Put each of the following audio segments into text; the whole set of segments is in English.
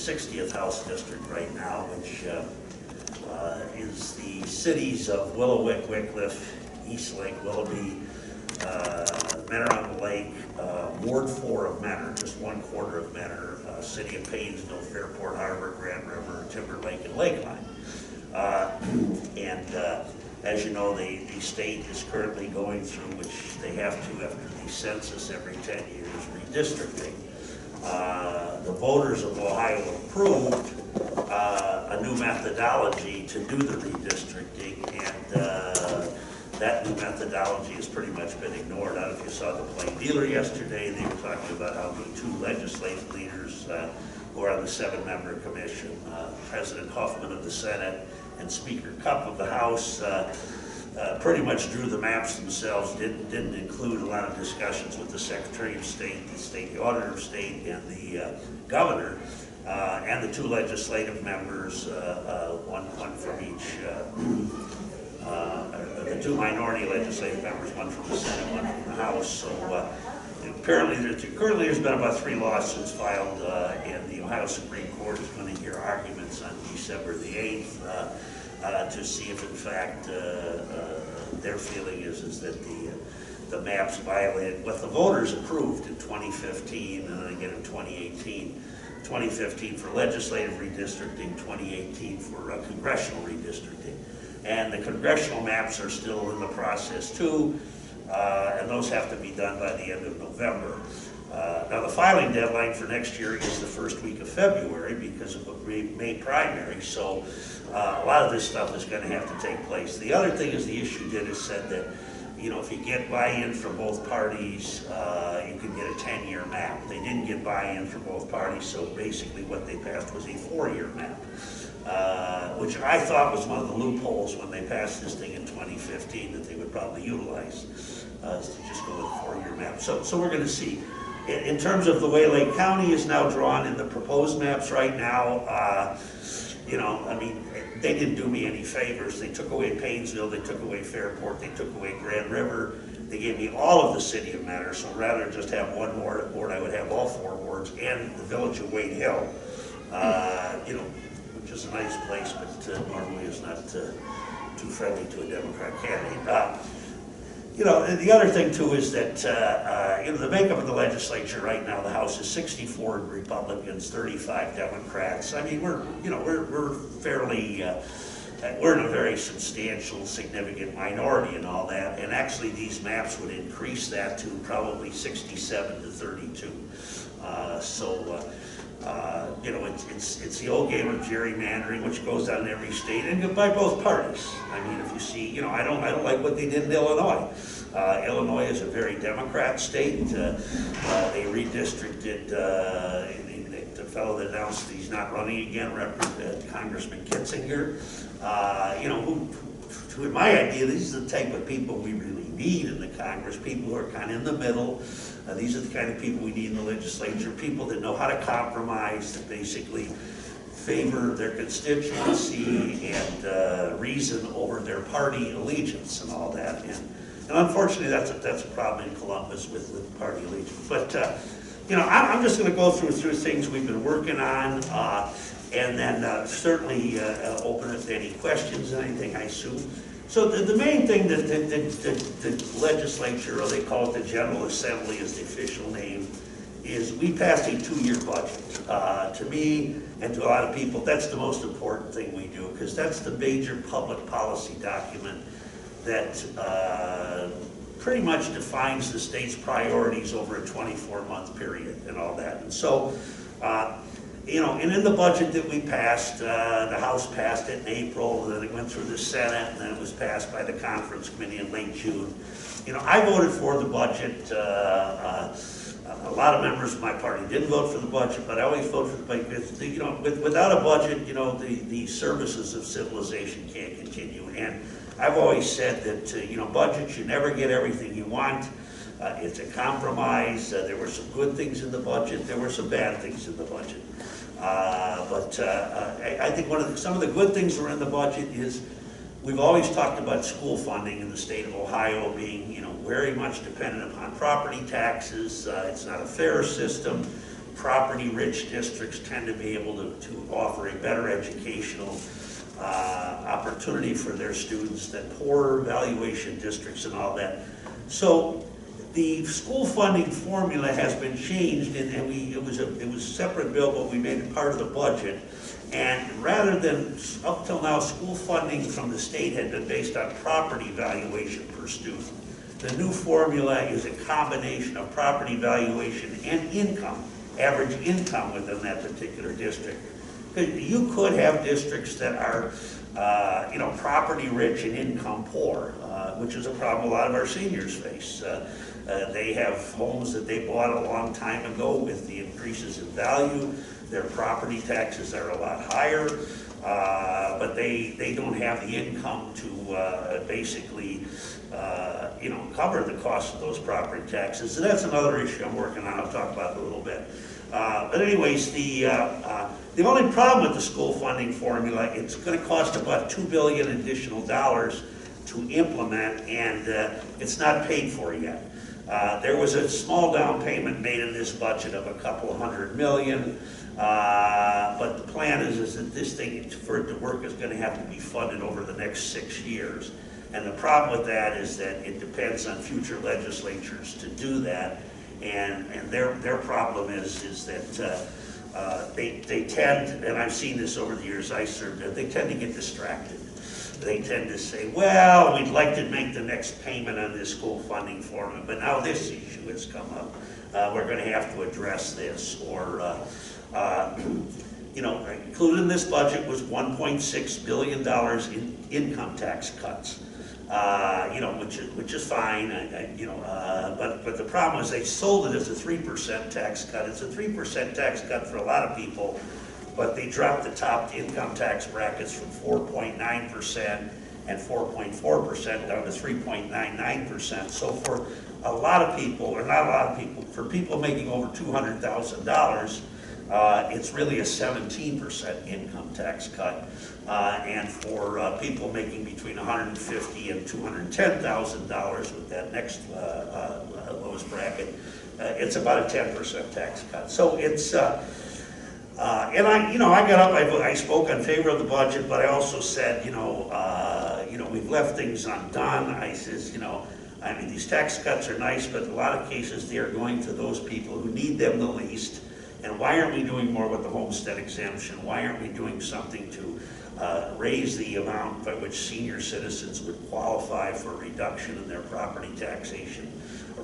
60th House District right now, which is the cities of Willowick, Wickliffe, Eastlake, Willoughby, Mentor on the Lake, Ward 4 of Mentor, just 1/4 of Mentor, City of Paynesville, Fairport Harbor, Grand River, Timberlake, and Lakeline. As you know, the state is currently going through, which they have to after the census every 10 years, redistricting. The voters of Ohio approved a new methodology to do the redistricting, and that new methodology has pretty much been ignored. I don't know if you saw the Plain Dealer yesterday. They were talking about how the two legislative leaders who are on the 7-member commission, President Huffman of the Senate and Speaker Cupp of the House, pretty much drew the maps themselves, didn't include a lot of discussions with the Secretary of State, the State Auditor of State, and the Governor, and the two legislative members, one from each, the two minority legislative members, one from the Senate, one from the House. So currently there's been about 3 lawsuits filed, and the Ohio Supreme Court is going to hear arguments on December the 8th to see if in fact their feeling is that the maps violated what the voters approved in 2015 and then again in 2018. 2015 for legislative redistricting, 2018 for congressional redistricting. And the congressional maps are still in the process too, and those have to be done by the end of November. Now the filing deadline for next year is the first week of February because of a May primary, so a lot of this stuff is going to have to take place. The other thing is the issue has said that, you know, if you get buy-in from both parties, you can get a 10-year map. They didn't get buy-in from both parties, so basically what they passed was a 4-year map, which I thought was one of the loopholes when they passed this thing in 2015 that they would probably utilize, to just go with a 4-year map. So we're going to see. In terms of the way Lake County is now drawn in the proposed maps right now, you know, I mean, they didn't do me any favors. They took away Paynesville, they took away Fairport, they took away Grand River. They gave me all of the city of Mentor, so rather than just have one ward, I would have all 4 wards and the village of Wade Hill, you know, which is a nice place, but normally is not too friendly to a Democrat candidate. You know, the other thing too is that you know, the makeup of the legislature right now, the House is 64 Republicans, 35 Democrats. I mean, we're fairly we're in a very substantial, significant minority and all that. And actually, these maps would increase that to probably 67 to 32. You know, it's the old game of gerrymandering, which goes on in every state, and by both parties. I mean, if you see, you know, I don't like what they did in Illinois. Illinois is a very Democrat state. They redistricted the fellow that announced he's not running again, Congressman Kitzinger. You know, who in my idea, these are the type of people we really need in the Congress, people who are kind of in the middle. These are the kind of people we need in the legislature, people that know how to compromise, that basically favor their constituency and reason over their party allegiance and all that. And unfortunately, that's a problem in Columbus with party allegiance. But you know, I'm just going to go through things we've been working on, and then certainly open up to any questions and anything, I assume. So the main thing that the legislature, or they call it the General Assembly is the official name, is we passed a 2-year budget. To me and to a lot of people, that's the most important thing we do, because that's the major public policy document that pretty much defines the state's priorities over a 24-month period and all that. And so, you know, and in the budget that we passed, the House passed it in April, then it went through the Senate, and then it was passed by the conference committee in late June. You know, I voted for the budget. A lot of members of my party didn't vote for the budget, but I always vote for the budget. You know, without a budget, you know, the services of civilization can't continue. And I've always said that, you know, budgets, you never get everything you want. It's a compromise. There were some good things in the budget. There were some bad things in the budget. I think some of the good things that were in the budget is we've always talked about school funding in the state of Ohio being, you know, very much dependent upon property taxes. It's not a fair system. property-rich districts tend to be able to offer a better educational opportunity for their students than poorer valuation districts and all that. So the school funding formula has been changed, and it was a separate bill, but we made it part of the budget. And rather than, up till now, school funding from the state had been based on property valuation per student. The new formula is a combination of property valuation and income, average income within that particular district. You could have districts that are, property rich and income poor, which is a problem a lot of our seniors face. They have homes that they bought a long time ago. With the increases in value, their property taxes are a lot higher, but they don't have the income to basically cover the cost of those property taxes. So that's another issue I'm working on. I'll talk about it a little bit. But anyways, the only problem with the school funding formula, it's going to cost about $2 billion additional dollars to implement, and it's not paid for yet. There was a small down payment made in this budget of a couple $100 million, but the plan is that this thing, for it to work, is going to have to be funded over the next 6 years. And the problem with that is that it depends on future legislatures to do that, and their problem is that they tend, and I've seen this over the years I served, they tend to get distracted. They tend to say, well, we'd like to make the next payment on this school funding formula, but now this issue has come up. We're going to have to address this. Or, included in this budget was $1.6 billion in income tax cuts, which is fine. But the problem is they sold it as a 3% tax cut. It's a 3% tax cut for a lot of people, but they dropped the top income tax brackets from 4.9% and 4.4% down to 3.99%. So for a lot of people, or not a lot of people, for people making over $200,000, it's really a 17% income tax cut. And for people making between $150,000 and $210,000 with that next lowest bracket, it's about a 10% tax cut. So it's and I got up, I spoke in favor of the budget, but I also said, we've left things undone. I says, these tax cuts are nice, but in a lot of cases they are going to those people who need them the least. And why aren't we doing more with the Homestead Exemption? Why aren't we doing something to raise the amount by which senior citizens would qualify for a reduction in their property taxation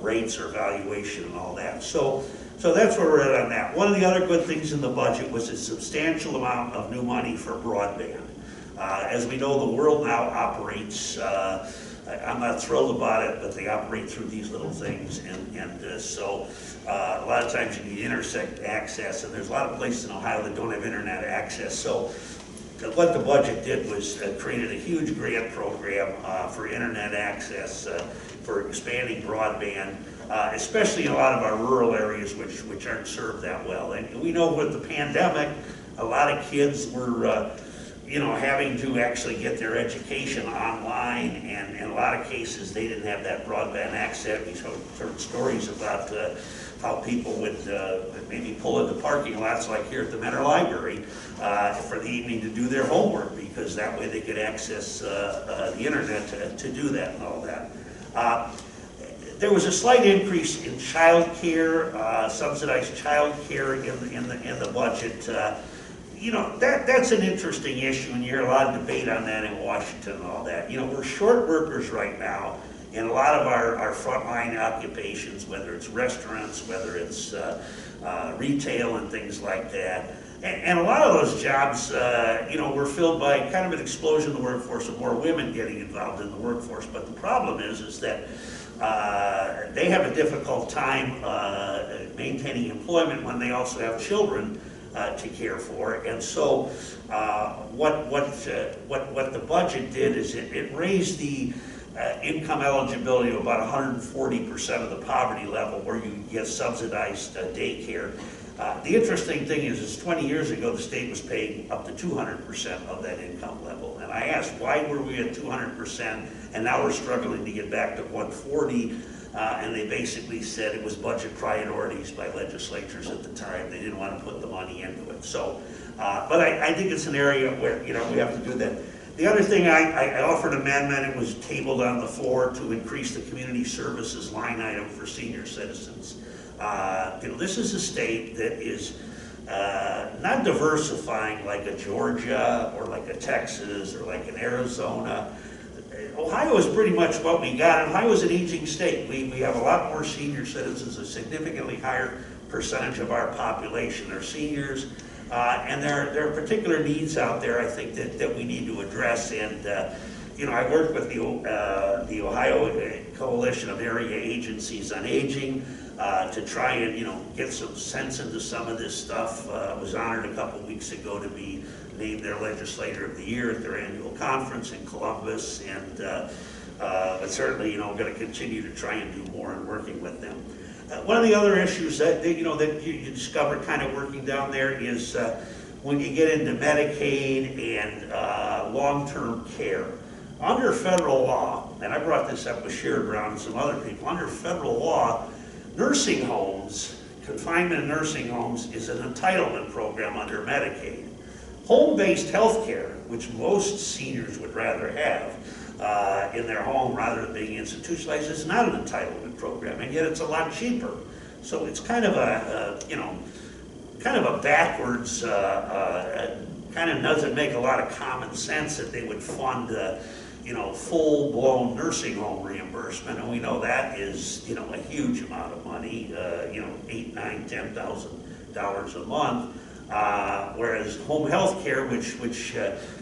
rates or valuation and all that? So that's where we're at on that. One of the other good things in the budget was a substantial amount of new money for broadband. As we know, the world now operates, I'm not thrilled about it, but they operate through these little things, and so a lot of times you need intersect access, and there's a lot of places in Ohio that don't have internet access. So what the budget did was created a huge grant program for internet access, for expanding broadband, especially in a lot of our rural areas which aren't served that well. And we know with the pandemic, a lot of kids were having to actually get their education online, and in a lot of cases they didn't have that broadband access. We heard stories about how people would maybe pull into parking lots like here at the Mentor Library for the evening to do their homework, because that way they could access the internet to do that and all that. There was a slight increase in child care, subsidized child care in the budget. That's an interesting issue, and you hear a lot of debate on that in Washington and all that. We're short workers right now in a lot of our frontline occupations, whether it's restaurants, whether it's retail and things like that. And a lot of those jobs, were filled by kind of an explosion in the workforce of more women getting involved in the workforce. But the problem is that they have a difficult time maintaining employment when they also have children to care for. And so what the budget did is it raised the income eligibility to about 140% of the poverty level where you get subsidized daycare. The interesting thing is 20 years ago the state was paying up to 200% of that income level. And I asked, why were we at 200% and now we're struggling to get back to 140? and they basically said it was budget priorities by legislatures at the time. They didn't want to put the money into it. So, but I think it's an area where, you know, we have to do that. The other thing, I offered an amendment, it was tabled on the floor, to increase the community services line item for senior citizens. You know, this is a state that is not diversifying like a Georgia or like a Texas or like an Arizona. Ohio is pretty much what we got. Ohio is an aging state. We have a lot more senior citizens, a significantly higher percentage of our population are seniors. And there are particular needs out there, I think, that we need to address. And, you know, I work with the Ohio Coalition of Area Agencies on Aging to try and, you know, get some sense into some of this stuff. I was honored a couple weeks ago to be named their Legislator of the Year at their annual conference in Columbus. And but certainly, you know, I'm going to continue to try and do more in working with them. One of the other issues that you discover kind of working down there is when you get into Medicaid and long-term care. Under federal law, and I brought this up with Sherrod Brown and some other people, under federal law, nursing homes, confinement in nursing homes is an entitlement program under Medicaid. Home-based health care, which most seniors would rather have, in their home rather than being institutionalized, is not an entitlement program, and yet it's a lot cheaper. So it's kind of a, you know, kind of a backwards, kind of doesn't make a lot of common sense that they would fund, you know, full-blown nursing home reimbursement, and we know that is, you know, a huge amount of money, you know, $8,000, $9,000, $10,000 a month. Whereas home health care, which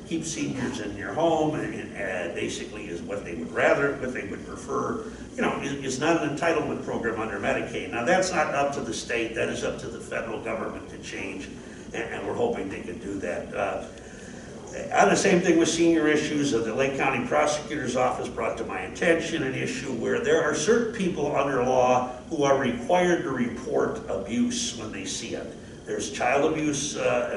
keeps seniors in your home and basically is what they would prefer, you know, is not an entitlement program under Medicaid. Now that's not up to the state, that is up to the federal government to change, and we're hoping they can do that. On the same thing with senior issues, the Lake County Prosecutor's Office brought to my attention an issue where there are certain people under law who are required to report abuse when they see it. There's child abuse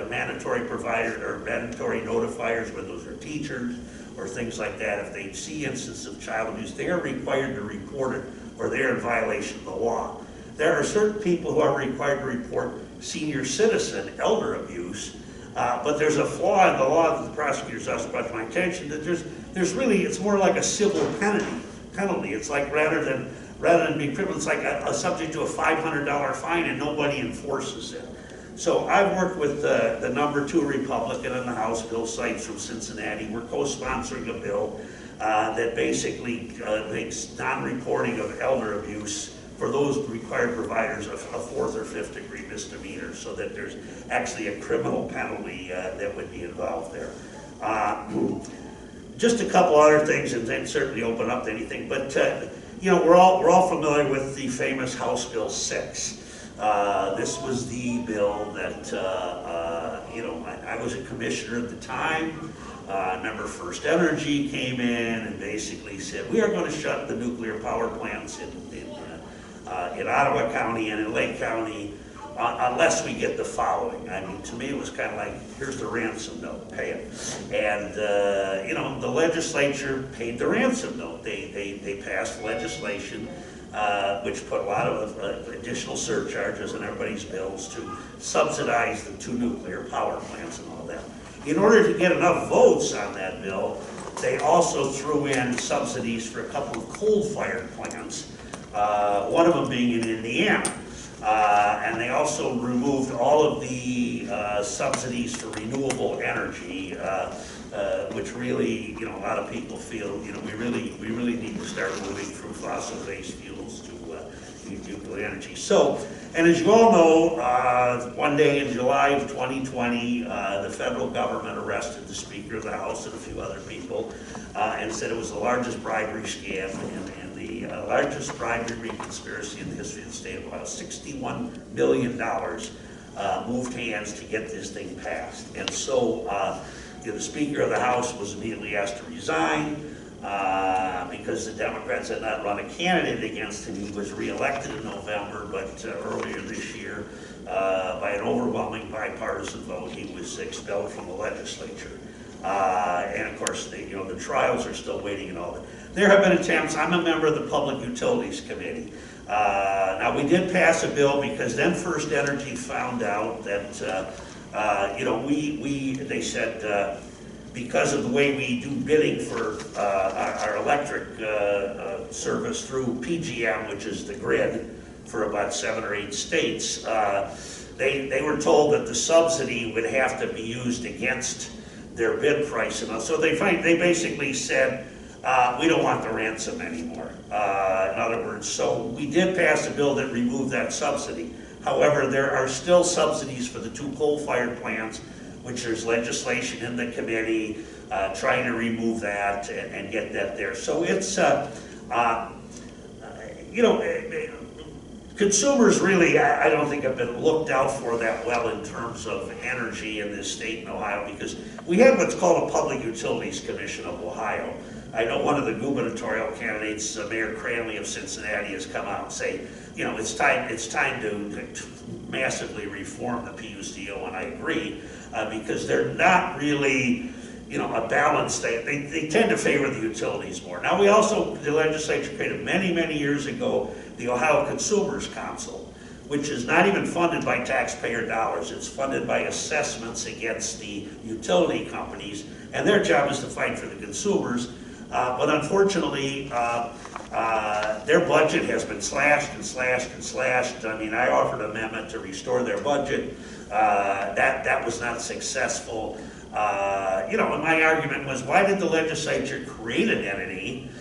mandatory providers or mandatory notifiers, whether those are teachers or things like that. If they see instances of child abuse, they are required to report it or they're in violation of the law. There are certain people who are required to report senior citizen elder abuse, but there's a flaw in the law that the prosecutor's office brought to my attention that there's really, it's more like a civil penalty. It's like rather than being criminal, it's like a subject to a $500 fine and nobody enforces it. So I've worked with the number 2 Republican in the House, Bill Seitz from Cincinnati. We're co-sponsoring a bill that basically makes non-reporting of elder abuse for those required providers a 4th or 5th degree misdemeanor, so that there's actually a criminal penalty that would be involved there. Just a couple other things, and then certainly open up to anything. But you know, we're all familiar with the famous House Bill 6. This was the bill that, you know, I was a commissioner at the time. I remember First Energy came in and basically said, we are going to shut the nuclear power plants in Ottawa County and in Lake County unless we get the following. I mean, to me, it was kind of like, here's the ransom note, pay it. And, you know, the legislature paid the ransom note. They passed legislation which put a lot of additional surcharges on everybody's bills to subsidize the 2 nuclear power plants and all that. In order to get enough votes on that bill, they also threw in subsidies for a couple of coal-fired plants, one of them being in Indiana. And they also removed all of the subsidies for renewable energy, which really, you know, a lot of people feel, you know, we really need to start moving from fossil-based fuels to nuclear energy. So, and as you all know, one day in July of 2020, the federal government arrested the Speaker of the House and a few other people, and said it was the largest bribery scam and the largest bribery conspiracy in the history of the state of Ohio. $61 million moved hands to get this thing passed. And so the Speaker of the House was immediately asked to resign because the Democrats had not run a candidate against him. He was reelected in November, but earlier this year, by an overwhelming bipartisan vote, he was expelled from the legislature. And of course, the trials are still waiting and all that. there have been attempts. I'm a member of the Public Utilities Committee. Now, we did pass a bill because then First Energy found out that, they said, because of the way we do bidding for our electric service through PGM, which is the grid for about 7 or 8 states, they were told that the subsidy would have to be used against their bid price. And so they basically said, we don't want the ransom anymore. In other words, so we did pass a bill that removed that subsidy. However, there are still subsidies for the 2 coal-fired plants, which there's legislation in the committee trying to remove that and get that there. So it's, consumers really, I don't think have been looked out for that well in terms of energy in this state in Ohio, because we have what's called a Public Utilities Commission of Ohio. I know one of the gubernatorial candidates, Mayor Cranley of Cincinnati, has come out and say, it's time to massively reform the PUCO, and I agree, because they're not really, a balance. They tend to favor the utilities more. Now, the legislature created many years ago the Ohio Consumers Council, which is not even funded by taxpayer dollars. It's funded by assessments against the utility companies, and their job is to fight for the consumers. But unfortunately, their budget has been slashed and slashed and slashed. I mean, I offered an amendment to restore their budget. That was not successful. And my argument was, why did the legislature create an entity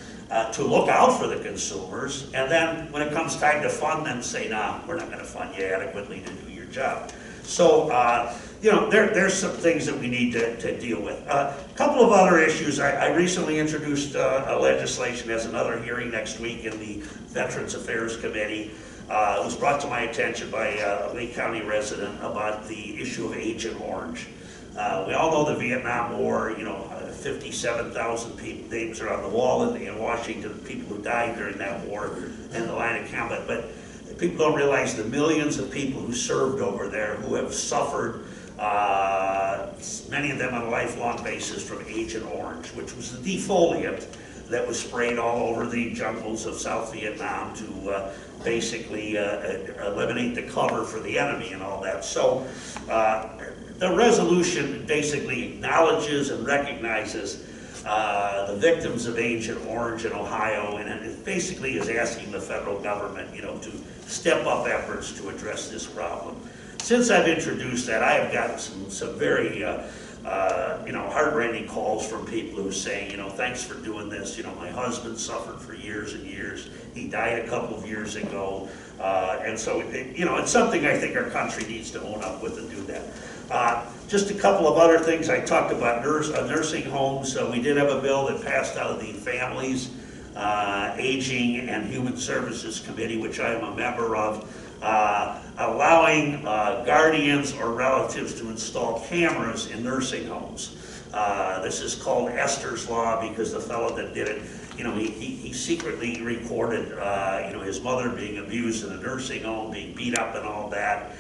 to look out for the consumers, and then when it comes time to fund them, say, nah, we're not going to fund you adequately to do your job. So, there's some things that we need to deal with. A couple of other issues. I recently introduced a legislation as another hearing next week in the Veterans Affairs Committee. It was brought to my attention by a Lee County resident about the issue of Agent Orange. We all know the Vietnam War, 57,000 people, names are on the wall in Washington, people who died during that war in the line of combat. But people don't realize the millions of people who served over there who have suffered, many of them on a lifelong basis, from Agent Orange, which was the defoliant that was sprayed all over the jungles of South Vietnam to basically eliminate the cover for the enemy and all that. So the resolution basically acknowledges and recognizes the victims of Agent Orange in Ohio, and it basically is asking the federal government, to step up efforts to address this problem. Since I've introduced that, I have gotten some very, heart-rending calls from people who say, thanks for doing this. My husband suffered for years and years. He died a couple of years ago. And so, it's something I think our country needs to own up with and do that. Just a couple of other things. I talked about nursing homes. We did have a bill that passed out of the Families, Aging, and Human Services Committee, which I am a member of, allowing guardians or relatives to install cameras in nursing homes. This is called Esther's Law because the fellow that did it, he secretly recorded, his mother being abused in a nursing home, being beat up and all that.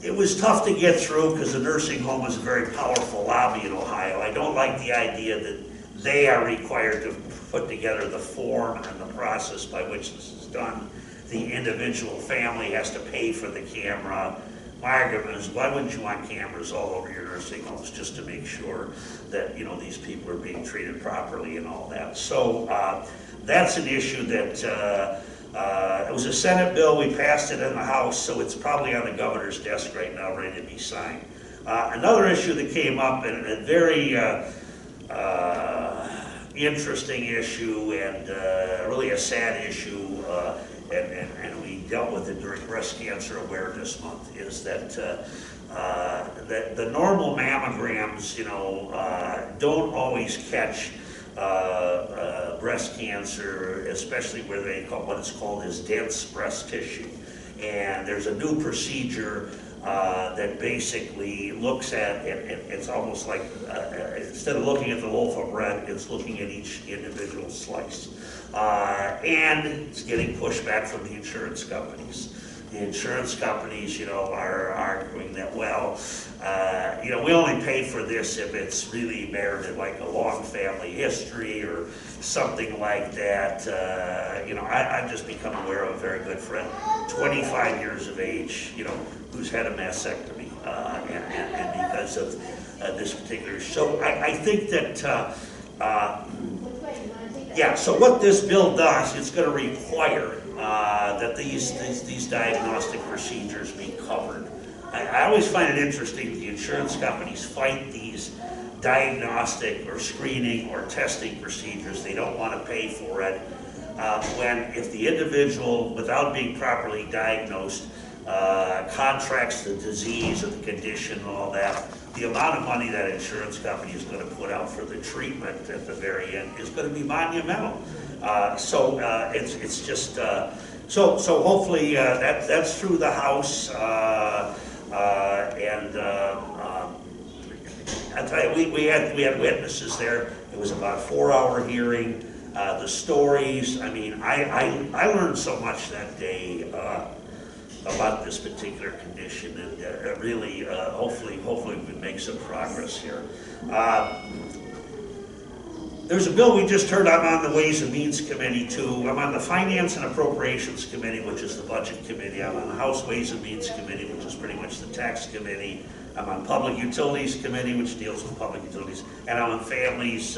It was tough to get through because the nursing home is a very powerful lobby in Ohio. I don't like the idea that they are required to put together the form and the process by which this is done. The individual family has to pay for the camera. My argument is, why wouldn't you want cameras all over your nursing homes just to make sure that these people are being treated properly and all that? So that's an issue that it was a Senate bill. We passed it in the House, so it's probably on the governor's desk right now, ready to be signed. Another issue that came up, and a very interesting issue, and really a sad issue, and we dealt with it during Breast Cancer Awareness Month, is that the normal mammograms, don't always catch breast cancer, especially where they call what is called as dense breast tissue. And there's a new procedure that basically looks at it. It's almost like instead of looking at the loaf of bread, it's looking at each individual slice. And it's getting pushback from the insurance companies. the insurance companies, are arguing that, well, we only pay for this if it's really merited, like a long family history or something like that. I've just become aware of a very good friend, 25 years of age, who's had a mastectomy, and because of this particular. So I think that, so what this bill does, it's going to require that these diagnostic procedures be covered. I always find it interesting the insurance companies fight these diagnostic or screening or testing procedures. They don't want to pay for it when if the individual, without being properly diagnosed, contracts the disease or the condition and all that, the amount of money that insurance company is going to put out for the treatment at the very end is going to be monumental. It's just so hopefully that's through the House, and I'll tell you, we had witnesses there. It was about a 4-hour hearing. The stories. I mean, I learned so much that day about this particular condition, and really, hopefully we can make some progress here. There's a bill we just heard. I'm on the Ways and Means Committee too. I'm on the Finance and Appropriations Committee, which is the Budget Committee. I'm on the House Ways and Means Committee, which is pretty much the Tax Committee. I'm on Public Utilities Committee, which deals with public utilities, and I'm on Families,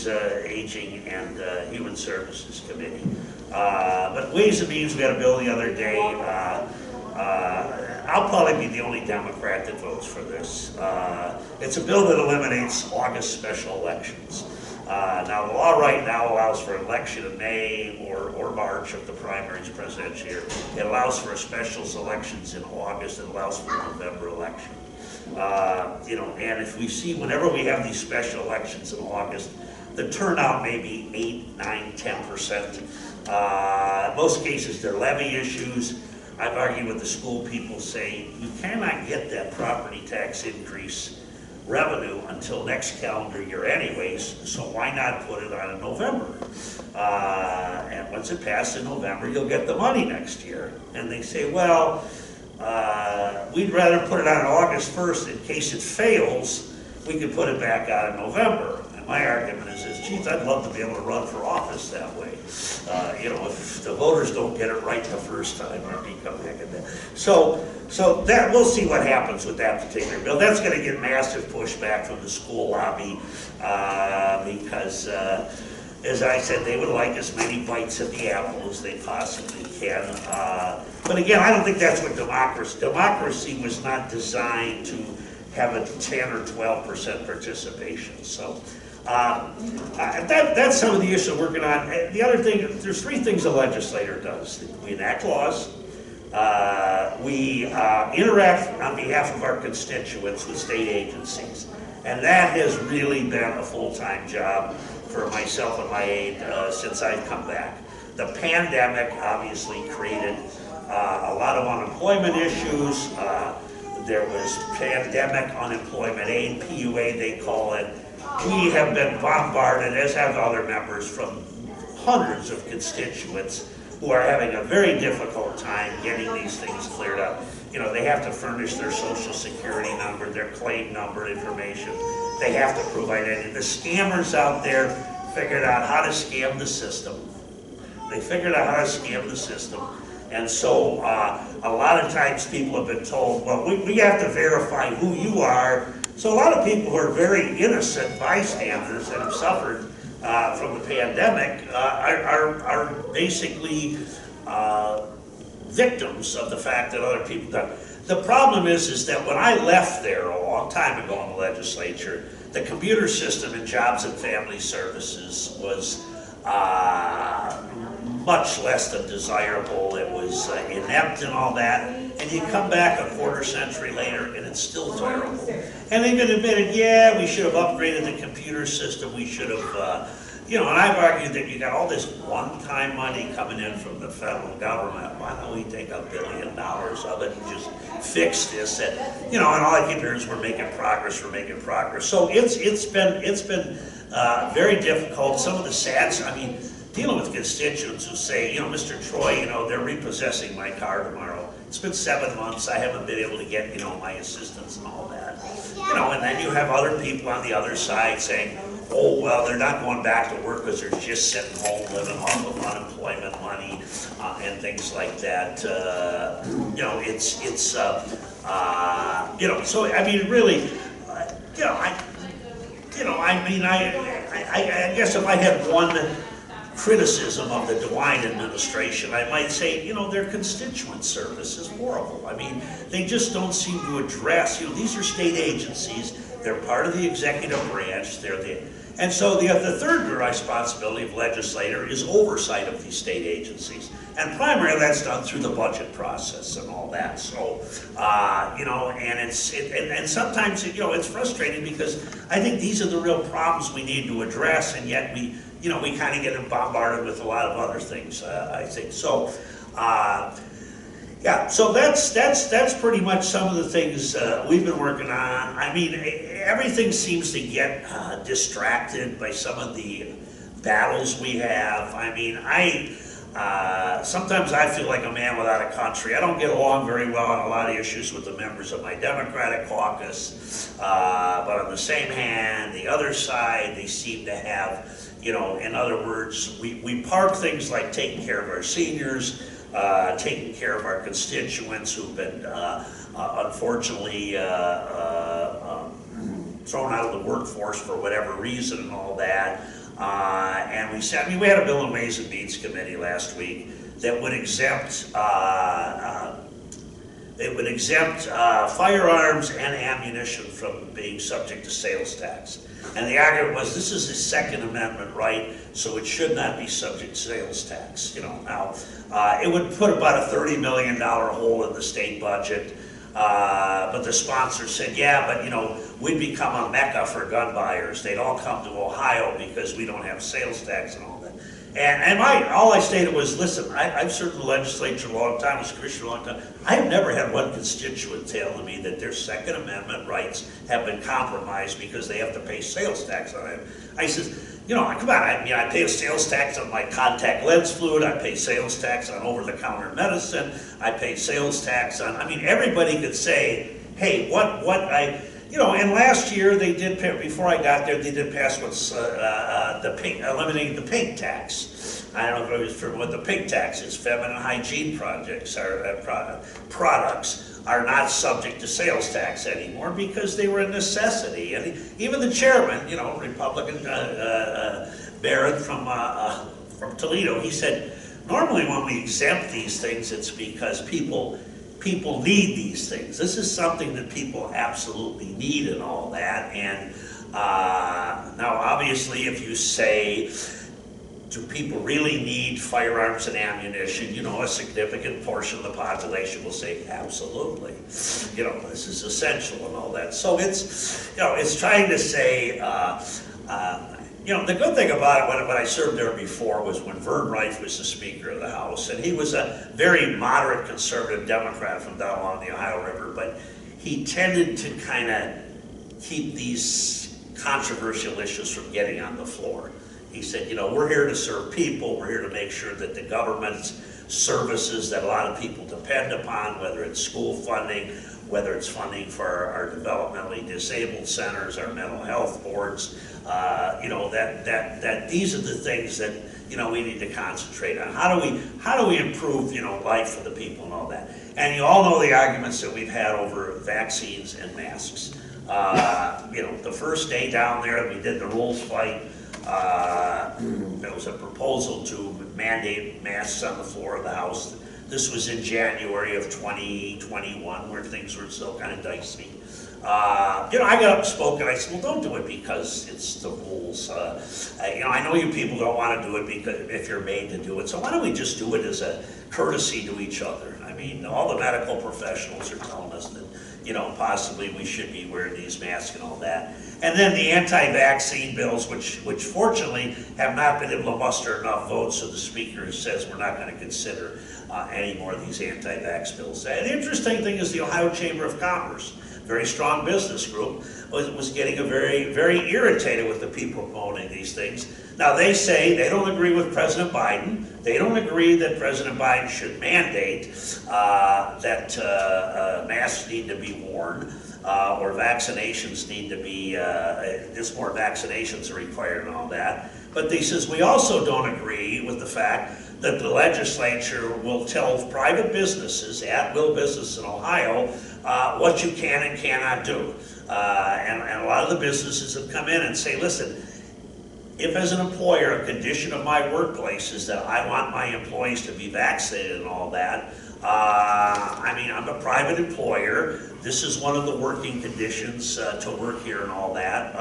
Aging, and Human Services Committee. But Ways and Means, we had a bill the other day. I'll probably be the only Democrat that votes for this. It's a bill that eliminates August special elections. Now, the law right now allows for election in May or March if the primary is presidential year. It allows for specials elections in August. It allows for a November election. And if we see, whenever we have these special elections in August, the turnout may be 8, 9, 10%. In most cases, they're levy issues. I've argued with the school people saying you cannot get that property tax increase revenue until next calendar year anyways, so why not put it on in November? And once it passes in November, you'll get the money next year. And they say, well, we'd rather put it on August 1st in case it fails, we could put it back out in November. And my argument is, geez, I'd love to be able to run for office that way. If the voters don't get it right the first time, I'd become heck of that. So that we'll see what happens with that particular bill. That's going to get massive pushback from the school lobby because, as I said, they would like as many bites at the apple as they possibly can. But again, I don't think that's what democracy was not designed to have a 10 or 12% participation. So that's some of the issues we're working on. The other thing, there's 3 things a legislator does. We enact laws, we interact on behalf of our constituents with state agencies, and that has really been a full-time job for myself and my aide since I've come back. The pandemic obviously created a lot of unemployment issues. There was pandemic unemployment aid, PUA they call it. We have been bombarded, as have other members, from hundreds of constituents who are having a very difficult time getting these things cleared up. They have to furnish their social security number, their claim number information. They have to provide it. The scammers out there figured out how to scam the system. And so a lot of times people have been told, well, we have to verify who you are. So a lot of people who are very innocent bystanders that have suffered from the pandemic are basically victims of the fact that other people done. The problem is that when I left there a long time ago in the legislature, the computer system in Jobs and Family Services was much less than desirable. It was inept and all that. And you come back a quarter century later and it's still terrible. And they've been admitted, yeah, we should have upgraded the computer system. We should have, and I've argued that you got all this one-time money coming in from the federal government. Why don't we take $1 billion of it and just fix this? And all I keep hearing is we're making progress. So it's been very difficult. Some of the sad, dealing with constituents who say, you know, Mr. Troy, you know, they're repossessing my car tomorrow. It's been 7 months, I haven't been able to get, you know, my assistance and all that. You know, and then you have other people on the other side saying, oh, well, they're not going back to work because they're just sitting home living off of unemployment money and things like that. You know, you know, so, I mean, really, I guess if I had one criticism of the DeWine administration, I might say, you know, their constituent service is horrible. I mean, they just don't seem to address, you know, these are state agencies, they're part of the executive branch, and so the third responsibility of legislator is oversight of these state agencies. And primarily that's done through the budget process and all that. So, you know, and sometimes, you know, it's frustrating because I think these are the real problems we need to address, and yet we kind of get bombarded with a lot of other things, I think. So, yeah, so that's pretty much some of the things we've been working on. I mean, everything seems to get distracted by some of the battles we have. I mean, sometimes I feel like a man without a country. I don't get along very well on a lot of issues with the members of my Democratic caucus, but on the same hand, the other side, they seem to have, you know, in other words, we park things like taking care of our seniors, taking care of our constituents who've been unfortunately thrown out of the workforce for whatever reason and all that. And we said, I mean, we had a Bill and Ways and Means Committee last week that would exempt firearms and ammunition from being subject to sales tax. And the argument was, this is a Second Amendment right, so it should not be subject to sales tax. You know, now it would put about a $30 million hole in the state budget. But the sponsor said, yeah, but you know, we'd become a mecca for gun buyers. They'd all come to Ohio because we don't have sales tax and all that. And all I stated was, listen, I've served in the legislature a long time, was a Christian a long time. I've never had one constituent tell me that their Second Amendment rights have been compromised because they have to pay sales tax on it. I said, you know, come on, I pay a sales tax on my contact lens fluid, I pay sales tax on over-the-counter medicine, I pay sales tax on, I mean, everybody could say, hey, you know, and last year they did, before I got there, they did pass what's eliminating the pink tax. I don't know if it was for what the pink tax is. Feminine hygiene products are not subject to sales tax anymore because they were a necessity. And even the chairman, you know, Republican Barrett from Toledo, he said, normally when we exempt these things, it's because people need these things. This is something that people absolutely need and all that. And now, obviously, if you say, do people really need firearms and ammunition? You know, a significant portion of the population will say, absolutely. You know, this is essential and all that. So it's, you know, it's trying to say, you know, the good thing about it, when I served there before, was when Vern Reif was the Speaker of the House, and he was a very moderate conservative Democrat from down along the Ohio River, but he tended to kind of keep these controversial issues from getting on the floor. He said, you know, we're here to serve people, we're here to make sure that the government's services that a lot of people depend upon, whether it's school funding, whether it's funding for our developmentally disabled centers, our mental health boards, you know, that these are the things that, you know, we need to concentrate on. How do we improve, you know, life for the people and all that? And you all know the arguments that we've had over vaccines and masks. You know, the first day down there, we did the rules fight. There was a proposal to mandate masks on the floor of the House. This was in January of 2021, where things were still kind of dicey. You know, I got up and spoke, and I said, well, don't do it because it's the rules. You know, I know you people don't want to do it because if you're made to do it, so why don't we just do it as a courtesy to each other? I mean, all the medical professionals are telling us that, you know, possibly we should be wearing these masks and all that. And then the anti-vaccine bills, which fortunately have not been able to muster enough votes, so the Speaker says we're not going to consider any more of these anti-vax bills. And the interesting thing is the Ohio Chamber of Commerce very strong business group, was getting very irritated with the people promoting these things. Now they say they don't agree with President Biden. They don't agree that President Biden should mandate that masks need to be worn or vaccinations need to be, just more vaccinations are required and all that. But he says we also don't agree with the fact that the legislature will tell private businesses, at-will businesses in Ohio, what you can and cannot do. And a lot of the businesses have come in and say, listen, if as an employer, a condition of my workplace is that I want my employees to be vaccinated and all that, I mean, I'm a private employer. This is one of the working conditions to work here and all that.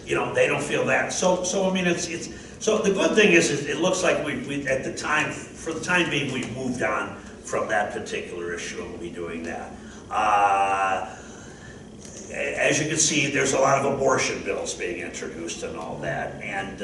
You know, they don't feel that. So I mean, so the good thing is it looks like we at the time, for the time being, we've moved on from that particular issue and we'll be doing that. As you can see, there's a lot of abortion bills being introduced and all that. And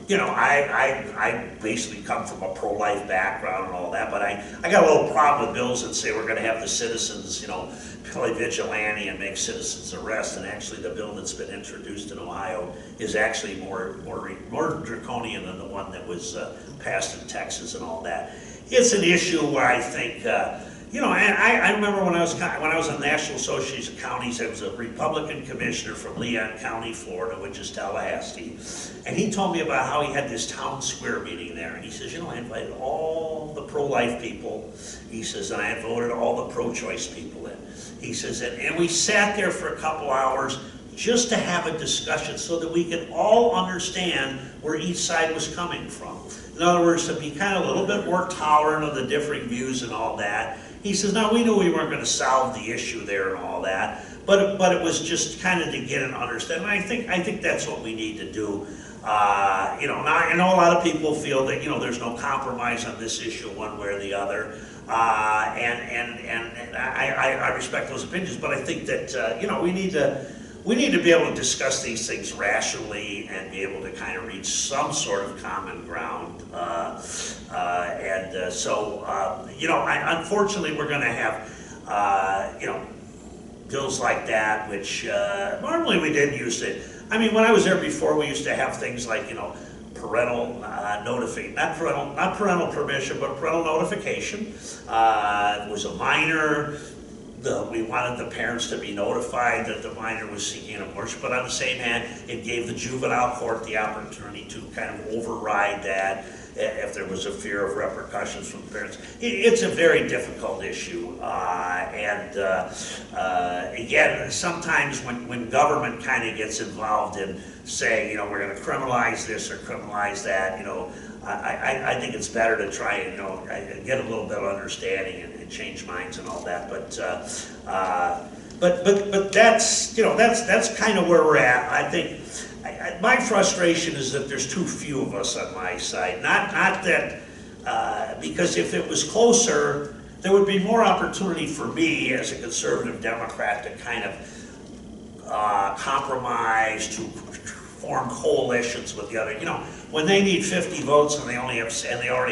you know, I basically come from a pro-life background and all that, but I got a little problem with bills that say we're going to have the citizens, you know, play vigilante and make citizens arrest. And actually, the bill that's been introduced in Ohio is actually more draconian than the one that was passed in Texas and all that. It's an issue where I think. You know, and I remember when I was in the National Association of Counties, there was a Republican commissioner from Leon County, Florida, which is Tallahassee, and he told me about how he had this town square meeting there, and he says, you know, I invited all the pro-life people, he says, and I had voted all the pro-choice people in. He says, and we sat there for a couple hours just to have a discussion so that we could all understand where each side was coming from. In other words, to be kind of a little bit more tolerant of the differing views and all that. He says, now we knew we weren't going to solve the issue there and all that, but it was just kind of to get an understanding. I think that's what we need to do. You know, now, I know a lot of people feel that, you know, there's no compromise on this issue one way or the other, and I respect those opinions, but I think that you know, we need to be able to discuss these things rationally and be able to kind of reach some sort of common ground. So, you know, unfortunately, we're going to have, you know, bills like that, which normally we didn't use it. I mean, when I was there before, we used to have things like, you know, parental notification, not parental permission, but parental notification. It was a minor. We wanted the parents to be notified that the minor was seeking an abortion, but on the same hand, it gave the juvenile court the opportunity to kind of override that if there was a fear of repercussions from the parents. It's a very difficult issue, and again, sometimes when government kind of gets involved in saying, you know, we're going to criminalize this or criminalize that, you know, I think it's better to try and, you know, get a little bit of understanding and change minds and all that. But that's, you know, that's kind of where we're at. I think my frustration is that there's too few of us on my side. Not that because if it was closer, there would be more opportunity for me as a conservative Democrat to kind of compromise, to form coalitions with the other. You know, when they need 50 votes and they already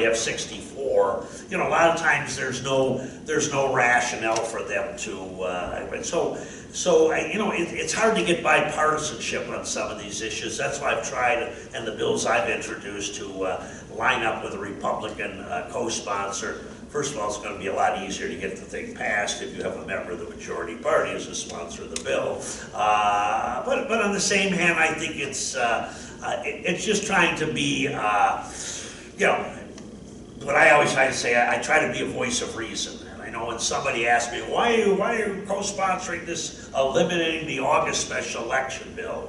have 64, you know, a lot of times there's no rationale for them to. So you know, it's hard to get bipartisanship on some of these issues. That's why I've tried, and the bills I've introduced, to line up with a Republican co-sponsor. First of all, it's going to be a lot easier to get the thing passed if you have a member of the majority party as a sponsor of the bill. But on the same hand, I think it's just trying to be, you know, what I always try to say, I try to be a voice of reason. And I know when somebody asks me, why are you co-sponsoring this, eliminating the August special election bill?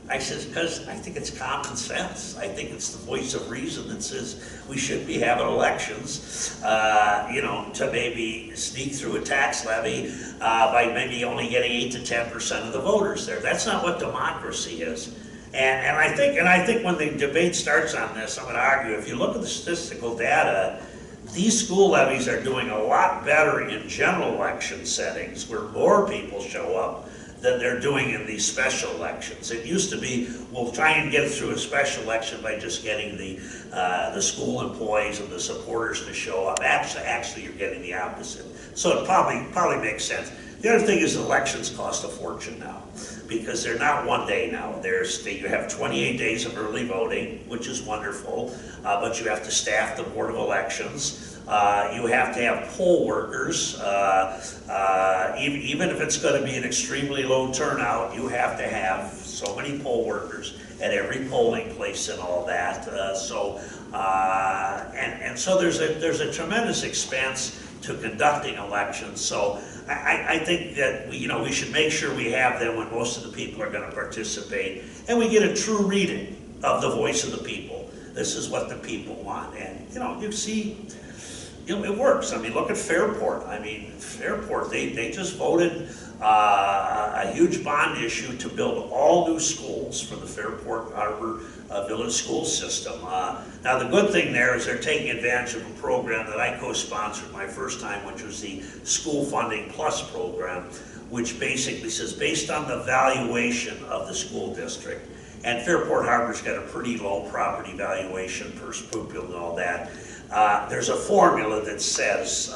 I says, because I think it's common sense. I think it's the voice of reason that says we should be having elections, you know, to maybe sneak through a tax levy by maybe only getting 8 to 10% of the voters there. That's not what democracy is. And I think when the debate starts on this, I'm going to argue, if you look at the statistical data, these school levies are doing a lot better in general election settings where more people show up than they're doing in these special elections. It used to be, we'll try and get through a special election by just getting the school employees and the supporters to show up. Actually, you're getting the opposite. So it probably makes sense. The other thing is elections cost a fortune now, because they're not one day now. You have 28 days of early voting, which is wonderful, but you have to staff the Board of Elections. You have to have poll workers. Even if it's going to be an extremely low turnout, you have to have so many poll workers at every polling place and all that. So there's a tremendous expense to conducting elections. So I think that we should make sure we have them when most of the people are going to participate, and we get a true reading of the voice of the people. This is what the people want, and you see, it works. I mean, look at Fairport. I mean, Fairport, they just voted a huge bond issue to build all new schools for the Fairport Harbor Village school system. Now, the good thing there is they're taking advantage of a program that I co-sponsored my first time, which was the School Funding Plus program, which basically says based on the valuation of the school district, and Fairport Harbor's got a pretty low property valuation per pupil and all that, there's a formula that says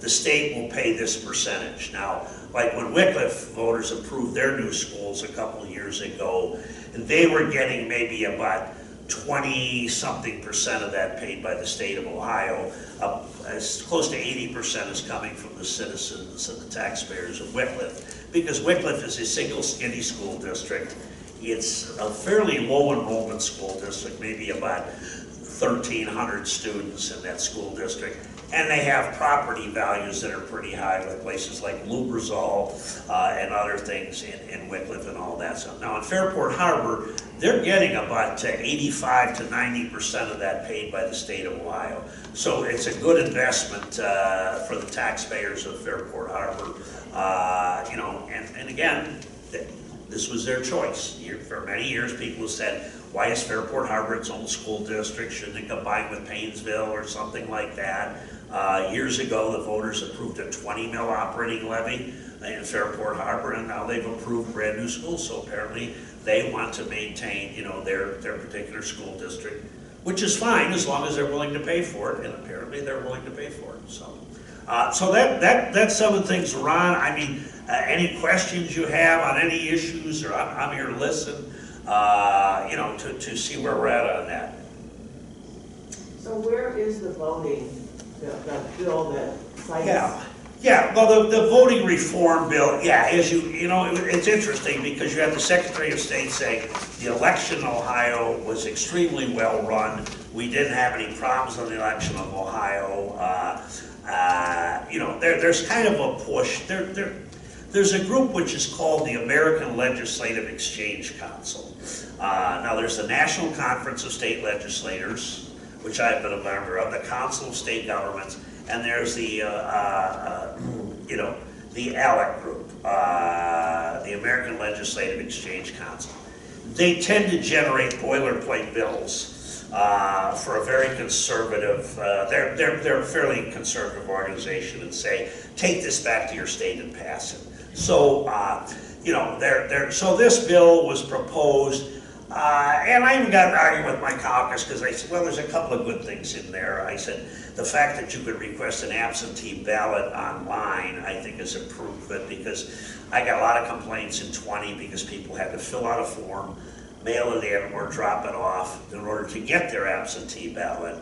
the state will pay this percentage. Now, like when Wycliffe voters approved their new schools a couple of years ago, they were getting maybe about 20-something% of that paid by the state of Ohio. As close to 80% is coming from the citizens and the taxpayers of Wycliffe, because Wycliffe is a single skinny school district. It's a fairly low enrollment school district, maybe about 1,300 students in that school district, and they have property values that are pretty high, with places like Lubrizol and other things in Wycliffe and all that. So now in Fairport Harbor, they're getting about 85 to 90% of that paid by the state of Ohio. So it's a good investment for the taxpayers of Fairport Harbor. And again, this was their choice. For many years, people have said, why is Fairport Harbor its own school district? Shouldn't it combine with Paynesville or something like that? Years ago, the voters approved a 20 mil operating levy in Fairport Harbor, and now they've approved brand new schools. So apparently they want to maintain, their particular school district, which is fine as long as they're willing to pay for it, and apparently they're willing to pay for it. So that's some of the things, Ron. I mean, any questions you have on any issues, or I'm here to listen, to see where we're at on that. So where is the voting, that bill that cites? Yeah. Well, the voting reform bill, it's interesting because you have the Secretary of State saying the election in Ohio was extremely well run. We didn't have any problems on the election of Ohio. There's kind of a push. There's a group which is called the American Legislative Exchange Council. Now, there's the National Conference of State Legislators, which I've been a member of, the Council of State Governments, and there's the ALEC group, the American Legislative Exchange Council. They tend to generate boilerplate bills for a very conservative, they're a fairly conservative organization, and say, take this back to your state and pass it. So, so this bill was proposed, and I even got arguing with my caucus because I said, well, there's a couple of good things in there. I said, the fact that you could request an absentee ballot online, I think is improvement, because I got a lot of complaints in 20 because people had to fill out a form, mail it in, or drop it off in order to get their absentee ballot.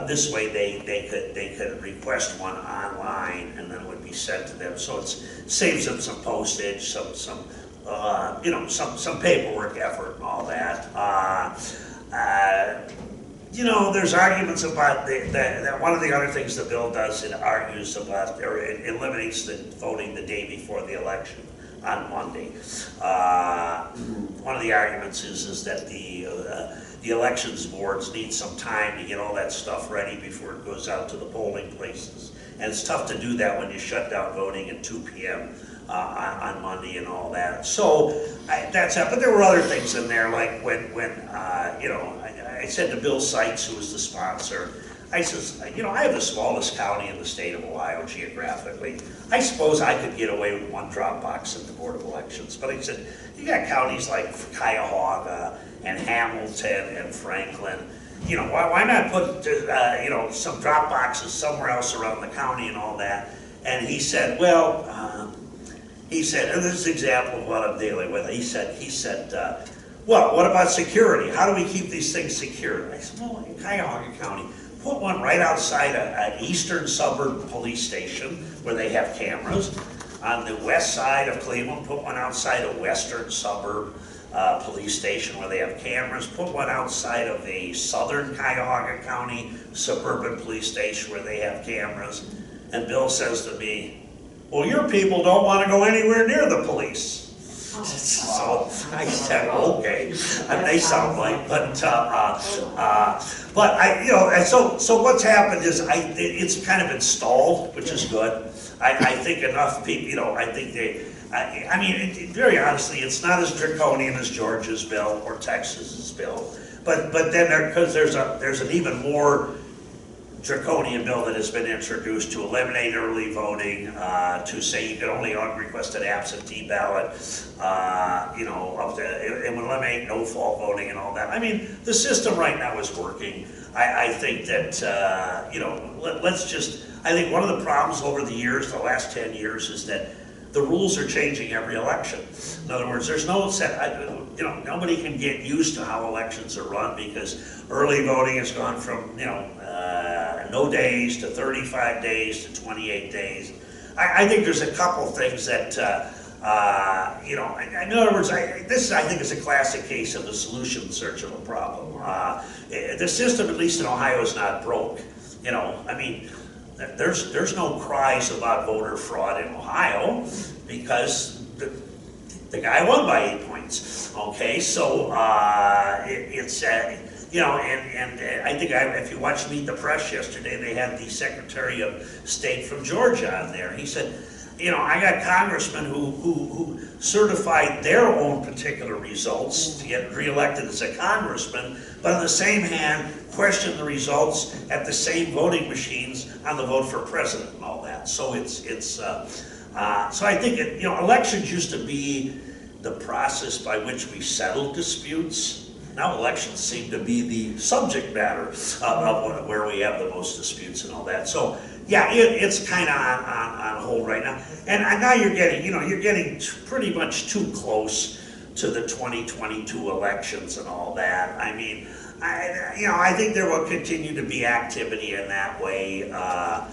This way they could request one online and then it would be sent to them. So it saves them some postage, some paperwork effort and all that. There's arguments about that one of the other things the bill does, it argues about, or it eliminates the voting the day before the election on Monday. One of the arguments is that the elections boards need some time to get all that stuff ready before it goes out to the polling places. And it's tough to do that when you shut down voting at 2 p.m. On Monday and all that. So that's it. But there were other things in there, like when I said to Bill Seitz, who was the sponsor, I says, I have the smallest county in the state of Ohio geographically. I suppose I could get away with one drop box at the Board of Elections. But I said, you got counties like Cuyahoga and Hamilton and Franklin. Why not put, some drop boxes somewhere else around the county and all that? And he said, well, he said, and this is an example of what I'm dealing with, he said, well, what about security? How do we keep these things secure? I said, well, in Cuyahoga County, put one right outside an eastern suburb police station where they have cameras. On the west side of Cleveland, put one outside a western suburb police station where they have cameras. Put one outside of a southern Cuyahoga County suburban police station where they have cameras. And Bill says to me, well, your people don't want to go anywhere near the police. So I said, okay, and they sound like, but and so what's happened is it's kind of installed, which is good. I think enough people, I think I mean, very honestly, it's not as draconian as Georgia's bill or Texas's bill, but then because there's an even more draconian bill that has been introduced to eliminate early voting, to say you can only request an absentee ballot, it would eliminate no-fault voting and all that. I mean, the system right now is working. I think that, I think one of the problems over the years, the last 10 years, is that the rules are changing every election. In other words, there's no set, nobody can get used to how elections are run because early voting has gone from, no days to 35 days to 28 days. I think there's a couple things that, in other words, this I think is a classic case of a solution in search of a problem. The system, at least in Ohio, is not broke. I mean, there's no cries about voter fraud in Ohio because the guy won by 8 points. Okay, so it's and I think if you watched Meet the Press yesterday, they had the Secretary of State from Georgia on there. He said, I got congressmen who certified their own particular results to get reelected as a congressman, but on the same hand, questioned the results at the same voting machines on the vote for president and all that. So so I think elections used to be the process by which we settled disputes. Now elections seem to be the subject matter of where we have the most disputes and all that. So yeah, it's kind of on hold right now. And now you're getting pretty much too close to the 2022 elections and all that. I mean, I think there will continue to be activity in that way. I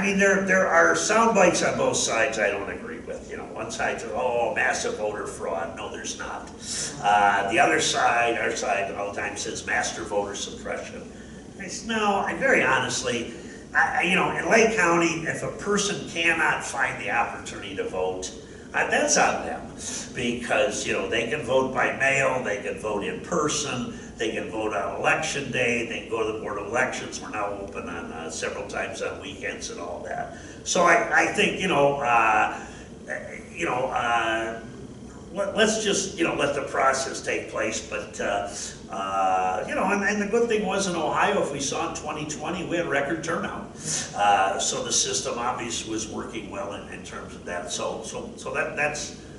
mean, there are sound bites on both sides I don't agree with. One side says, oh, massive voter fraud. No, there's not. The other side, our side, all the time says master voter suppression. I said, no, very honestly, in Lake County, if a person cannot find the opportunity to vote, that's on them. Because, they can vote by mail, they can vote in person, they can vote on election day, they can go to the Board of Elections. We're now open on several times on weekends and all that. So I think, let's just, let the process take place. But, and the good thing was in Ohio, if we saw in 2020, we had record turnout. So the system obviously was working well in terms of that. So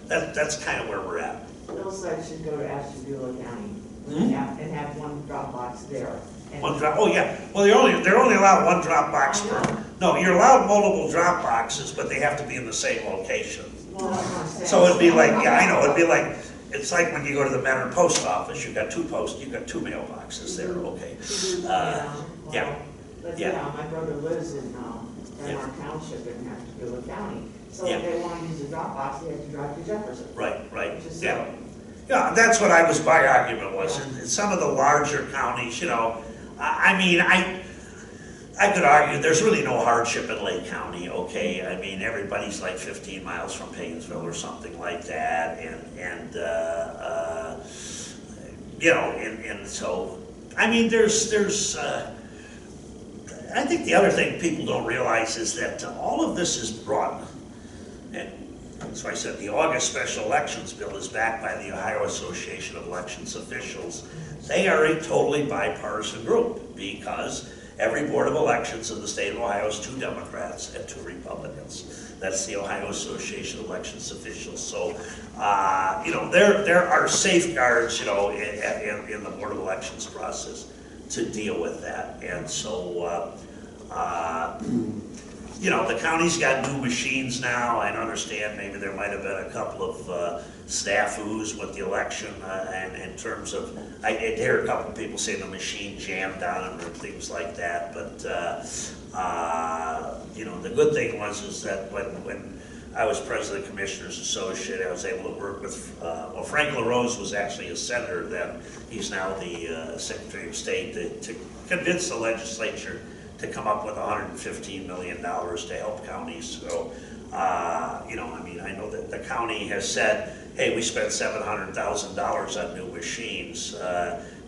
that's kind of where we're at. Those sites should go to Ashtabula County and have one drop box there. One drop. Oh yeah. Well, they're only allowed one drop box per. No, you're allowed multiple drop boxes, but they have to be in the same location. Well, so it'd be like, I know, it'd be like, it's like when you go to the Mentor post office, you've got two mailboxes there. Okay. Yeah. My brother lives in Denmark Township in Ashtabula County. So if they want to use a drop box, they have to drive to Jefferson. Right. Yeah. Yeah, that's what my argument was. In some of the larger counties, I mean, I could argue there's really no hardship in Lake County, okay? I mean, everybody's like 15 miles from Paynesville or something like that, and so, I mean, I think the other thing people don't realize is that all of this is brought, and so I said the August special elections bill is backed by the Ohio Association of Elections Officials. They are a totally bipartisan group because every board of elections in the state of Ohio is 2 Democrats and 2 Republicans. That's the Ohio Association of Elections Officials. So, there are safeguards, in the board of elections process to deal with that. And so, you know, the county's got new machines now. I understand maybe there might have been a couple of snafus with the election, and in terms of, I did hear a couple of people say the machine jammed on them or things like that. But you know, the good thing was is that when I was president of the Commissioners Associate, I was able to work with, well, Frank LaRose was actually a senator then. He's now the Secretary of State, to convince the legislature to come up with $115 million to help counties. So, you know, I mean, I know that the county has said, hey, we spent $700,000 on new machines.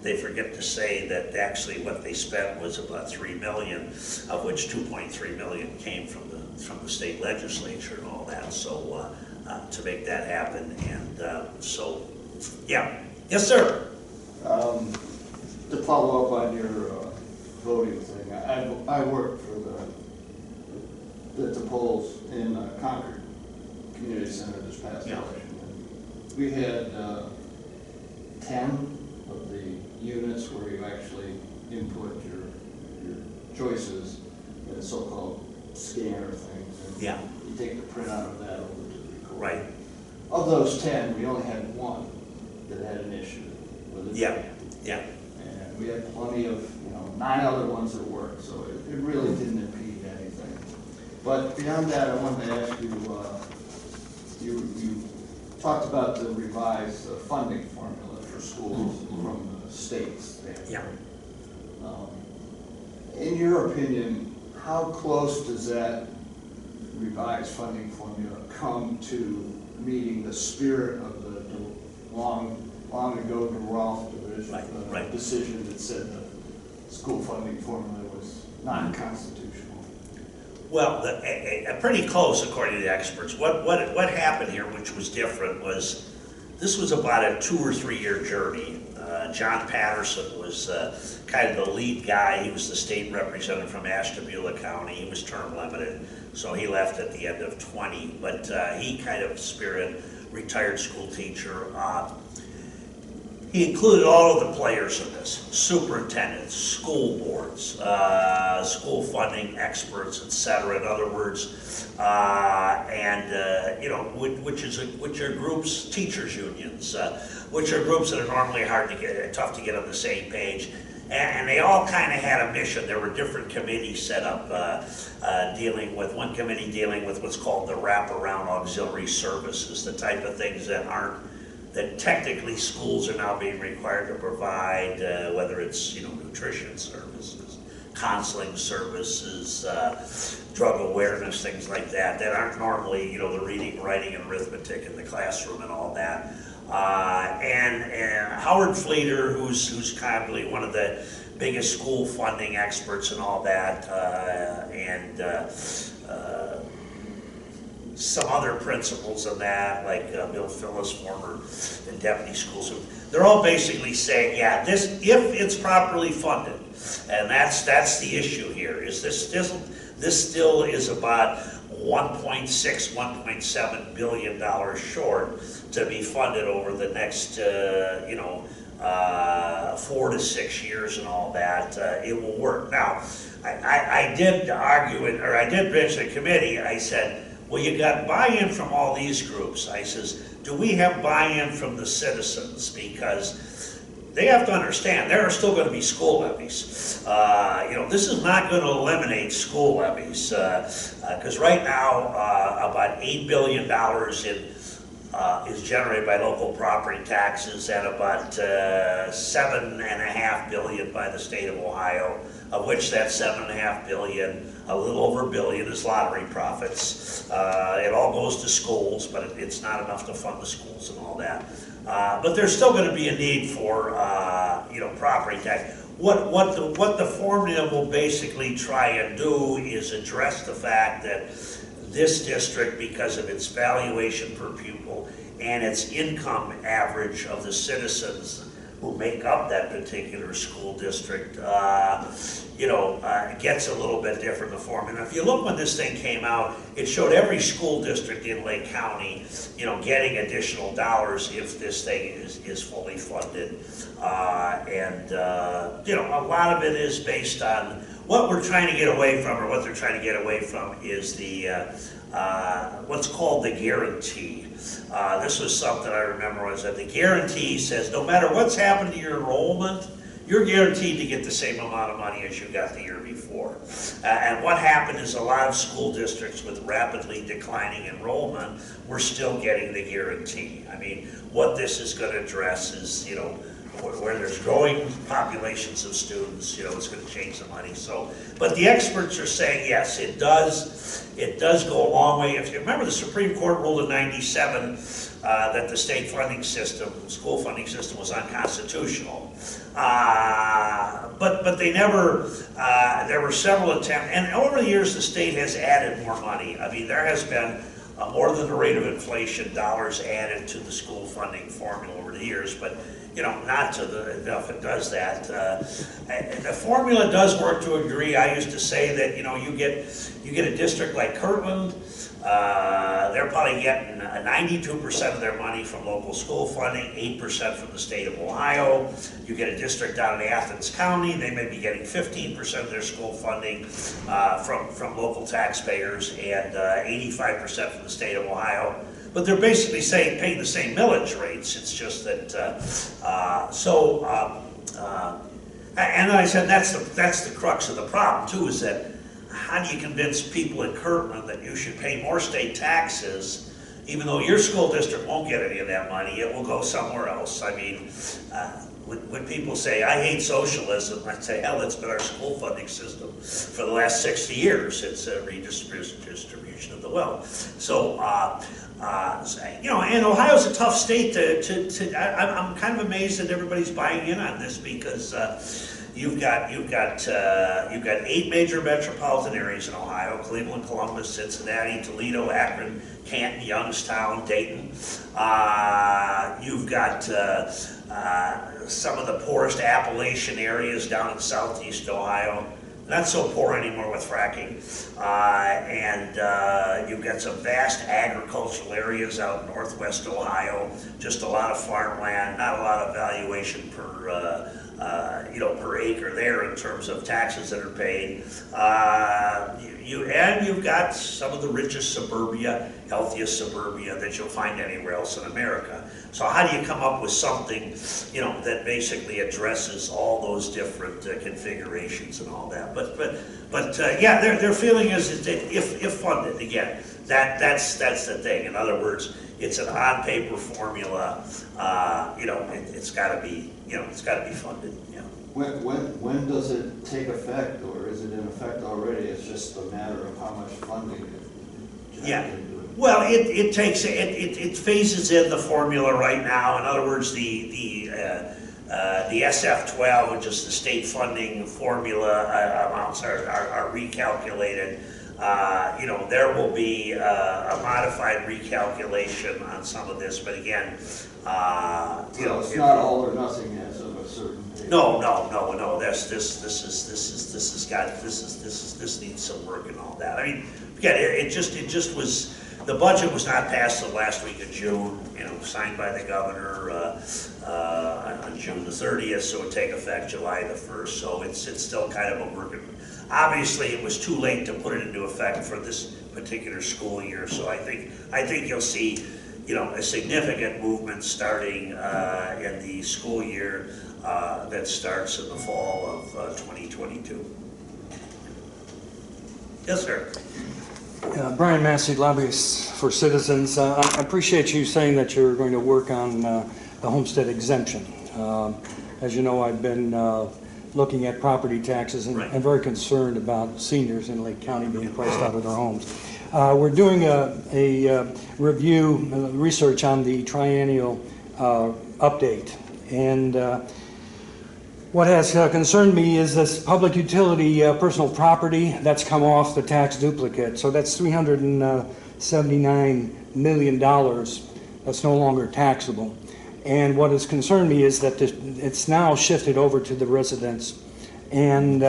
They forget to say that actually what they spent was about $3 million, of which $2.3 million came from the state legislature and all that. So to make that happen, and so yeah, yes, sir. To follow up on your voting thing, I worked for the polls in Concord Community Center this past election. We had 10 of the units where you actually input your choices in a so-called scanner things. And you take the printout of that over to the recorder. Right. Of those 10, we only had one that had an issue with it. Yeah. And we had plenty of, 9 other ones that worked, so it really didn't impede anything. But beyond that, I wanted to ask you, you talked about the revised funding formula for schools from the states. Yeah. In your opinion, how close does that revised funding formula come to meeting the spirit of the long ago DeRolf division decision that said the school funding formula was non-constitutional? Well, pretty close, according to the experts. What happened here, which was different, was this was about a 2 or 3 year journey. John Patterson was kind of the lead guy. He was the state representative from Ashtabula County. He was term limited, so he left at the end of 20. But he kind of spirited, retired school teacher. He included all of the players in this: superintendents, school boards, school funding experts, etc. In other words, which are groups, teachers unions, which are groups that are normally tough to get on the same page. And they all kind of had a mission. There were different committees set up one committee dealing with what's called the wraparound auxiliary services, the type of things that technically schools are now being required to provide, whether it's nutrition services, counseling services, drug awareness, things like that aren't normally the reading, writing, and arithmetic in the classroom and all that. And Howard Fleeter, who's probably one of the biggest school funding experts and all that, and some other principals in that, like Bill Phillips, former deputy school superintendent. They're all basically saying, yeah, if it's properly funded, and that's the issue here, is this still is about $1.6, $1.7 billion short to be funded over the next 4 to 6 years and all that. It will work. Now, I did argue I did mention the committee. I said, well, you got buy-in from all these groups. I says, do we have buy-in from the citizens? Because they have to understand there are still going to be school levies. This is not going to eliminate school levies because right now about $8 billion is generated by local property taxes and about $7.5 billion by the state of Ohio, of which that $7.5 billion, a little over $1 billion, is lottery profits. It all goes to schools, but it's not enough to fund the schools and all that. But there's still going to be a need for property tax. What the formula will basically try and do is address the fact that this district, because of its valuation per pupil and its income average of the citizens who make up that particular school district, gets a little bit different in the form. And if you look when this thing came out, it showed every school district in Lake County, getting additional dollars if this thing is fully funded. A lot of it is based on what we're trying to get away from, or what they're trying to get away from, is the what's called the guarantee. This was something I remember was that the guarantee says no matter what's happened to your enrollment, you're guaranteed to get the same amount of money as you got the year before. And what happened is a lot of school districts with rapidly declining enrollment were still getting the guarantee. I mean, what this is going to address is, you know, where there's growing populations of students, you know, it's going to change the money. So, but the experts are saying, yes, it does go a long way. If you remember, the Supreme Court ruled in '97 that the state funding system, school funding system, was unconstitutional. But they never, there were several attempts, and over the years the state has added more money. I mean, there has been more than the rate of inflation dollars added to the school funding formula over the years, but you know, not to the enough it does that. The formula does work to a degree. I used to say that, you know, you get a district like Kirtland, they're probably getting 92% of their money from local school funding, 8% from the state of Ohio. You get a district down in Athens County, they may be getting 15% of their school funding from local taxpayers, and 85% from the state of Ohio. But they're basically paying the same millage rates. It's just that, and I said that's the crux of the problem too, is that how do you convince people in Kirtland that you should pay more state taxes, even though your school district won't get any of that money, it will go somewhere else? I mean, when people say, I hate socialism, I say, hell, it's been our school funding system for the last 60 years. It's a redistribution of the wealth. So, you know, and Ohio's a tough state I'm kind of amazed that everybody's buying in on this, because you've got 8 major metropolitan areas in Ohio: Cleveland, Columbus, Cincinnati, Toledo, Akron, Canton, Youngstown, Dayton. You've got some of the poorest Appalachian areas down in southeast Ohio. Not so poor anymore with fracking. And you've got some vast agricultural areas out in northwest Ohio, just a lot of farmland, not a lot of valuation per acre there in terms of taxes that are paid. You've got some of the richest suburbia, healthiest suburbia that you'll find anywhere else in America. So how do you come up with something, you know, that basically addresses all those different configurations and all that? But yeah, their feeling is that if funded, again, that's the thing. In other words, it's an on paper formula. You know, it's got to be, you know, it's got to be funded. You know. When does it take effect, or is it in effect already? It's just a matter of how much funding it Yeah. Well, it phases in the formula right now. In other words, the SF-12, which is the state funding formula amounts, are recalculated. You know, there will be a modified recalculation on some of this, but again, you know, it's not all or nothing as of a certain date. No. This needs some work and all that. I mean, again, it just was. The budget was not passed the last week of June, you know, signed by the governor on June the 30th, so it would take effect July the 1st, so it's still kind of a work. Obviously, it was too late to put it into effect for this particular school year, so I think you'll see, you know, a significant movement starting in the school year that starts in the fall of 2022. Yes, sir. Brian Massey, lobbyist for Citizens. I appreciate you saying that you're going to work on the Homestead Exemption. As you know, I've been looking at property taxes and Right. I'm very concerned about seniors in Lake County being priced out of their homes. We're doing a research on the triennial update, and what has concerned me is this public utility personal property that's come off the tax duplicate. So that's $379 million that's no longer taxable. And what has concerned me is that it's now shifted over to the residents. And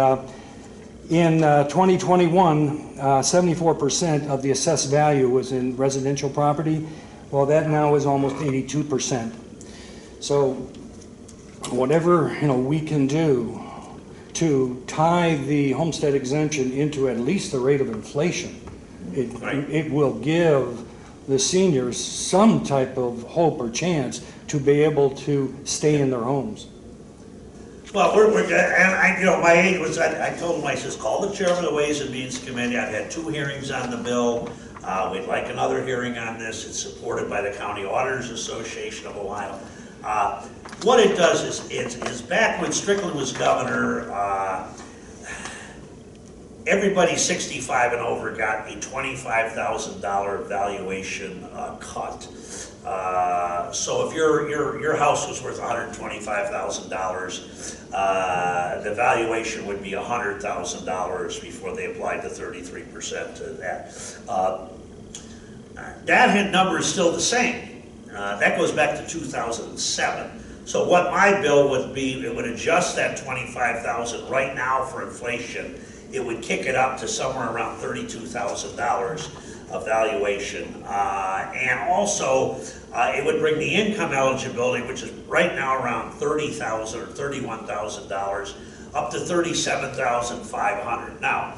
in 2021, 74% of the assessed value was in residential property. Well, that now is almost 82%. So whatever we can do to tie the homestead exemption into at least the rate of inflation. Right. It will give the seniors some type of hope or chance to be able to stay in their homes. Well, and I, my aide was, I told him, I says, call the chairman of the Ways and Means Committee. I've had 2 hearings on the bill. We'd like another hearing on this. It's supported by the County Auditors Association of Ohio. What it does is back when Strickland was governor, everybody 65 and over got a $25,000 valuation cut. So if your house was worth $125,000, the valuation would be $100,000 before they applied the 33% to that. That number is still the same. That goes back to 2007. So what my bill would be, it would adjust that $25,000 right now for inflation. It would kick it up to somewhere around $32,000 of valuation. And also, it would bring the income eligibility, which is right now around $30,000 or $31,000, up to $37,500. Now,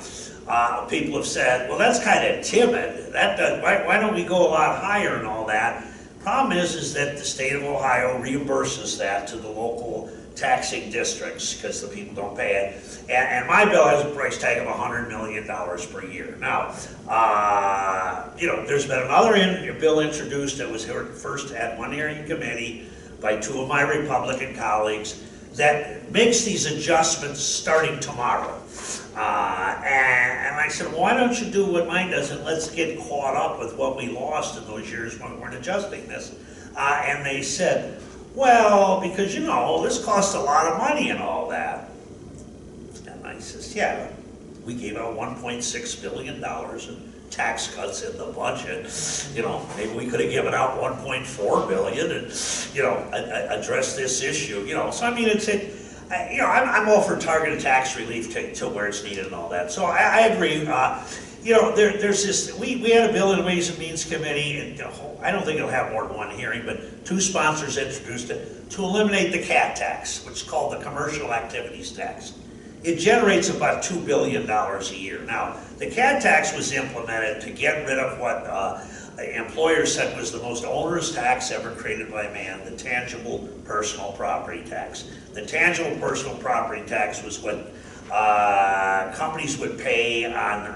people have said, well, that's kind of timid. Why don't we go a lot higher and all that? Problem is that the state of Ohio reimburses that to the local taxing districts because the people don't pay it. And my bill has a price tag of $100 million per year. Now, there's been another bill introduced that was first at one hearing committee by 2 of my Republican colleagues that makes these adjustments starting tomorrow. And I said, why don't you do what mine does and let's get caught up with what we lost in those years when we weren't adjusting this. And they said, well, because this costs a lot of money and all that. And I says, yeah, we gave out $1.6 billion in tax cuts in the budget. Maybe we could have given out $1.4 billion and, address this issue. So I mean, I'm all for targeted tax relief to where it's needed and all that. So I agree. There's this, we had a bill in the Ways and Means Committee, and I don't think it'll have more than one hearing, but 2 sponsors introduced it to eliminate the CAT tax, which is called the Commercial Activities Tax. It generates about $2 billion a year. Now, the CAT tax was implemented to get rid of what employers said was the most onerous tax ever created by man, the tangible personal property tax. The tangible personal property tax was what companies would pay on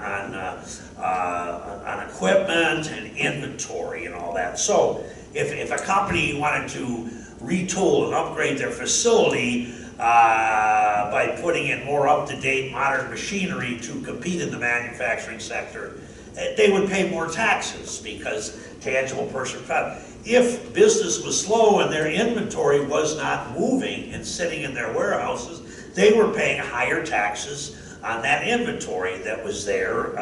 equipment and inventory and all that. So if a company wanted to retool and upgrade their facility by putting in more up-to-date modern machinery to compete in the manufacturing sector, they would pay more taxes because tangible personal property. If business was slow and their inventory was not moving and sitting in their warehouses, they were paying higher taxes on that inventory that was there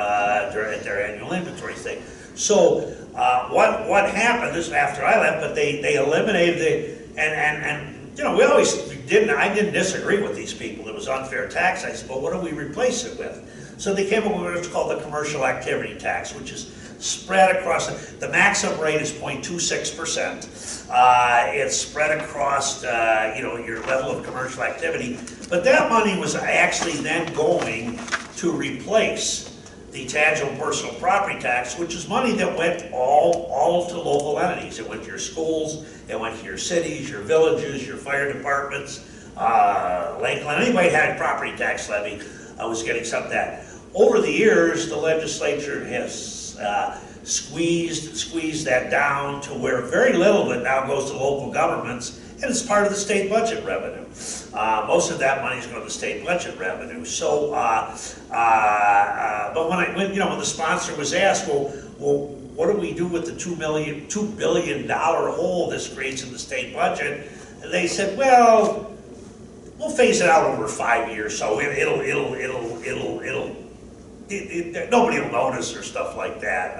during their annual inventory thing. So what happened, this is after I left, but they eliminated we always I didn't disagree with these people. It was unfair tax. I said, well, what do we replace it with? So they came up with what's called the commercial activity tax, which is spread across, the maximum rate is 0.26%. It's spread across, your level of commercial activity. But that money was actually then going to replace the tangible personal property tax, which is money that went all to local entities. It went to your schools, it went to your cities, your villages, your fire departments, Lakeland. Anybody had a property tax levy was getting some of that. Over the years, the legislature has squeezed that down to where very little of it now goes to local governments, and it's part of the state budget revenue. Most of that money is going to state budget revenue. So, but when the sponsor was asked, well, what do we do with the $2 billion hole this creates in the state budget? And they said, well, we'll phase it out over 5 years, so nobody will notice or stuff like that.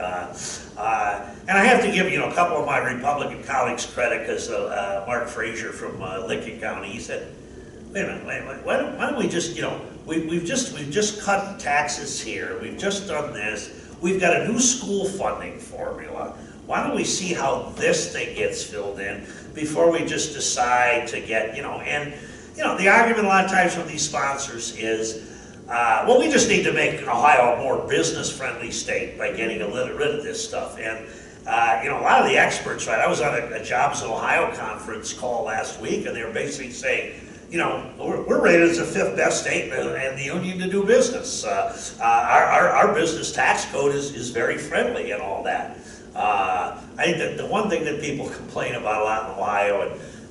And I have to give a couple of my Republican colleagues credit because Mark Frazier from Lincoln County, he said, wait a minute, why don't we just we've just cut taxes here, we've just done this, we've got a new school funding formula. Why don't we see how this thing gets filled in before we just decide to get and the argument a lot of times from these sponsors is, well, we just need to make Ohio a more business-friendly state by getting rid of this stuff. And, a lot of the experts, right, I was on a Jobs in Ohio conference call last week, and they were basically saying, we're rated as the 5th best state in the union to do business. Our business tax code is very friendly and all that. I think that the one thing that people complain about a lot in Ohio,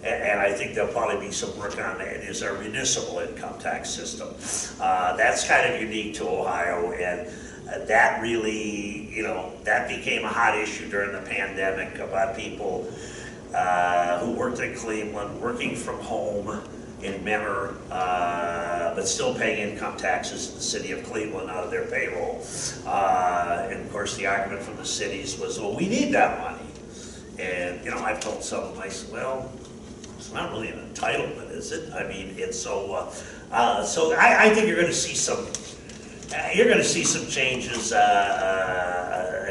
and I think there'll probably be some work on that, is our municipal income tax system. That's kind of unique to Ohio, and that really, that became a hot issue during the pandemic about people who worked in Cleveland, working from home in Mentor, but still paying income taxes in the city of Cleveland out of their payroll. And of course, the argument from the cities was, well, we need that money. And, I've told some of them, I said, well, it's not really an entitlement, is it? I mean, it's so I think you're going to see some changes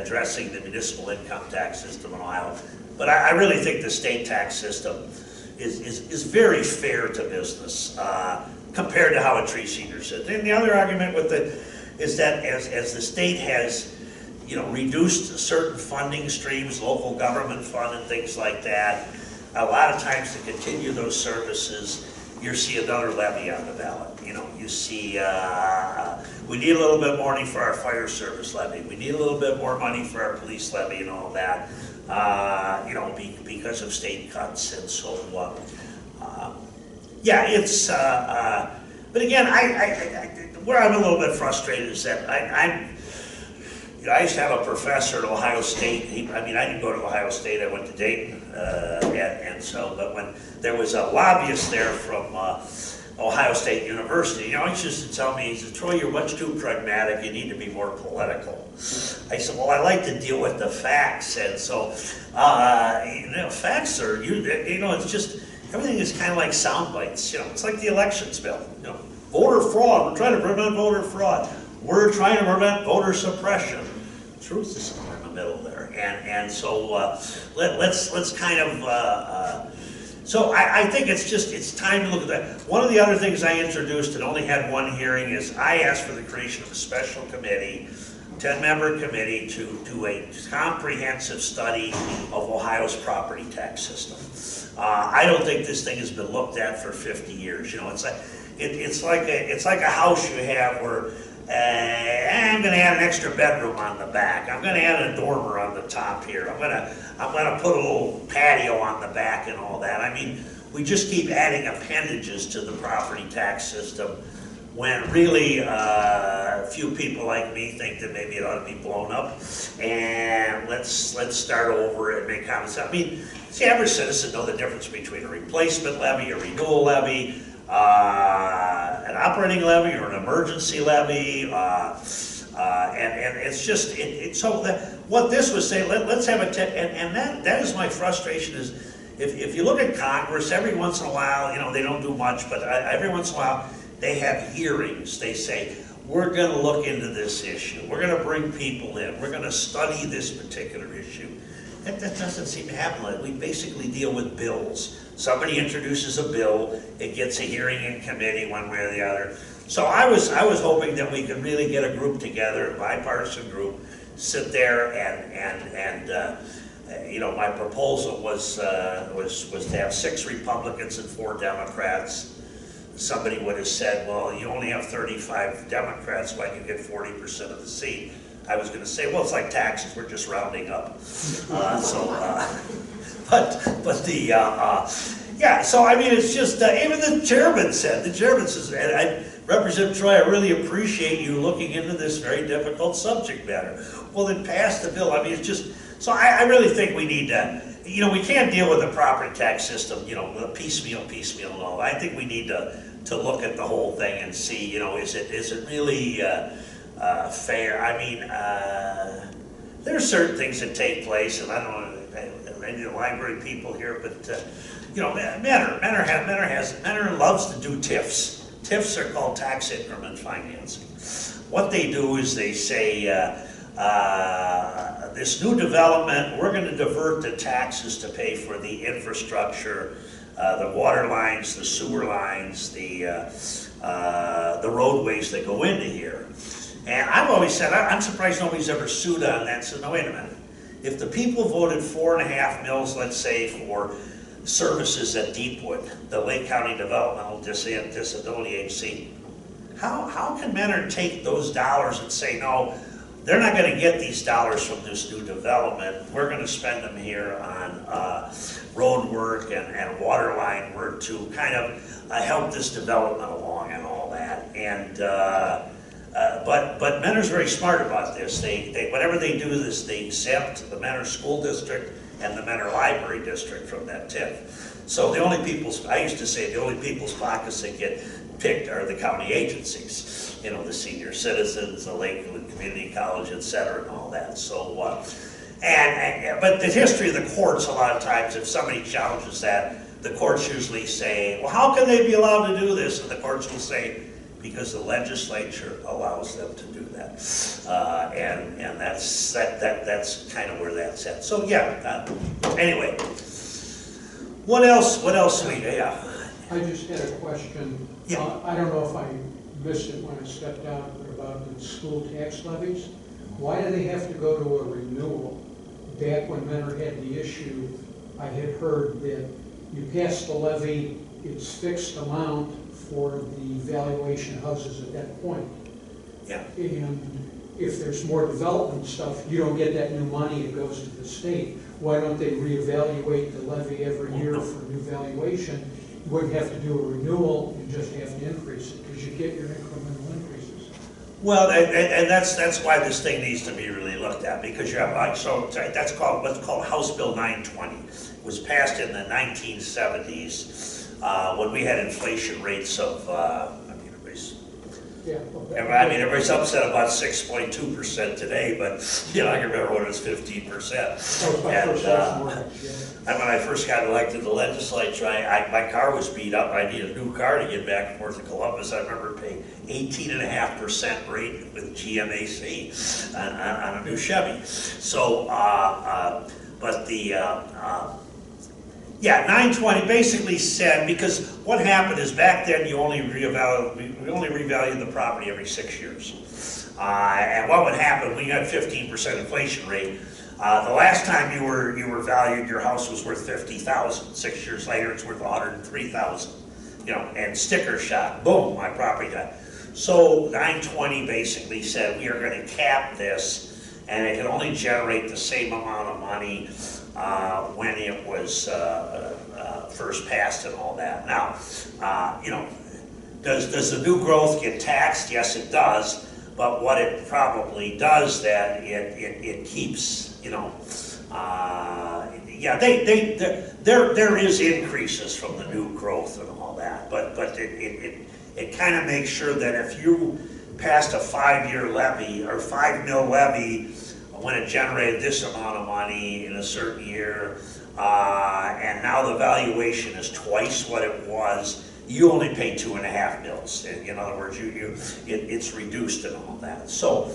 addressing the municipal income tax system in Ohio. But I really think the state tax system is very fair to business compared to how it treats seniors. And the other argument is that as the state has, reduced certain funding streams, local government fund and things like that, a lot of times to continue those services, you see another levy on the ballot. You see, we need a little bit more money for our fire service levy. We need a little bit more money for our police levy and all that. Because of state cuts, and so yeah, it's. But again, where I'm a little bit frustrated is that I used to have a professor at Ohio State. I didn't go to Ohio State. I went to Dayton, but when there was a lobbyist there from Ohio State University, he used to tell me, he said, Troy, you're much too pragmatic, you need to be more political. I said, well, I like to deal with the facts, and so, facts are, it's just, everything is kind of like sound bites, it's like the elections bill, voter fraud, we're trying to prevent voter fraud, we're trying to prevent voter suppression. Truth is somewhere in the middle there, and so let's kind of, so I think it's time to look at that. One of the other things I introduced and only had one hearing is I asked for the creation of a special committee, 10-member committee, to do a comprehensive study of Ohio's property tax system. I don't think this thing has been looked at for 50 years. It's like a house you have where I'm going to add an extra bedroom on the back. I'm going to add a dormer on the top here. I'm going to put a little patio on the back and all that. We just keep adding appendages to the property tax system when really a few people like me think that maybe it ought to be blown up. And let's start over and make comments. Does the average citizen know the difference between a replacement levy, a renewal levy, an operating levy or an emergency levy, and it's just so that what this was saying. Let's have and that is my frustration. Is if you look at Congress, every once in a while, they don't do much, but every once in a while they have hearings. They say, we're going to look into this issue. We're going to bring people in. We're going to study this particular issue. That doesn't seem to happen. We basically deal with bills. Somebody introduces a bill, it gets a hearing in committee one way or the other. So I was hoping that we could really get a group together, a bipartisan group, sit there and my proposal was to have 6 Republicans and 4 Democrats. Somebody would have said, well, you only have 35 Democrats, why you get 40% of the seat? I was going to say, well, it's like taxes, we're just rounding up. It's just, even the chairman says, and Representative Troy, I really appreciate you looking into this very difficult subject matter. Well, then pass the bill. It's just, so I really think we need to, we can't deal with the property tax system, piecemeal and all. I think we need to look at the whole thing and see, is it really fair? There's certain things that take place, and I don't know, maybe the library people here, but Mentor loves to do TIFs. TIFs are called tax increment financing. What they do is they say, this new development, we're going to divert the taxes to pay for the infrastructure the water lines, the sewer lines, the roadways that go into here. And I've always said, I'm surprised nobody's ever sued on that. So, no, wait a minute. If the people voted 4.5 mils, let's say, for services at Deepwood, the Lake County Developmental Disability Agency, how can Mentor take those dollars and say, no, they're not going to get these dollars from this new development. We're going to spend them here on road work and water line work to kind of help this development along and all that. And but Mentor's very smart about this. They whatever they do is they exempt the Mentor School District and the Mentor Library District from that TIF. So the only people's, I used to say, the only people's pockets that get picked are the county agencies, you know, the senior citizens, the Lakewood Community College, et cetera, and all that. So, but the history of the courts, a lot of times, if somebody challenges that, the courts usually say, well, how can they be allowed to do this? And the courts will say, because the legislature allows them to do that. And that's kind of where that's at. So, yeah, anyway. What else we, yeah. I just had a question. Yeah. I don't know if I missed it when I stepped out, but about the school tax levies. Why do they have to go to a renewal? Back when Mentor had the issue, I had heard that you pass the levy, it's fixed amount for the valuation houses at that point. Yeah. And if there's more development stuff, you don't get that new money, it goes to the state. Why don't they reevaluate the levy every year for new valuation? You wouldn't have to do a renewal, you just have to increase it, because you get your incremental increases. Well, and that's why this thing needs to be really looked at, because you have, like, so that's called, what's called House Bill 920. It was passed in the 1970s, when we had inflation rates of, everybody's upset about 6.2% today, but, you know, I can remember when it was 15%. And when I first got elected to the legislature, my car was beat up. I needed a new car to get back and forth to Columbus. I remember paying 18.5% rate with GMAC on a new Chevy. So, but the, yeah, 920 basically said, because what happened is back then we only revalued the property every 6 years. And what would happen, when you got 15% inflation rate, the last time you were valued, your house was worth $50,000. 6 years later, it's worth $103,000. You know, and sticker shock, boom, my property died. So 920 basically said we are going to cap this, and it can only generate the same amount of money when it was first passed and all that. Now, you know, does the new growth get taxed? Yes, it does. But what it probably does then, it keeps, you know, yeah, there is increases from the new growth and all that. But it kind of makes sure that if you passed a 5-year levy or 5 mil levy when it generated this amount of money in a certain year, and now the valuation is twice what it was, you only pay 2.5 mils. In other words, it's reduced and all that. So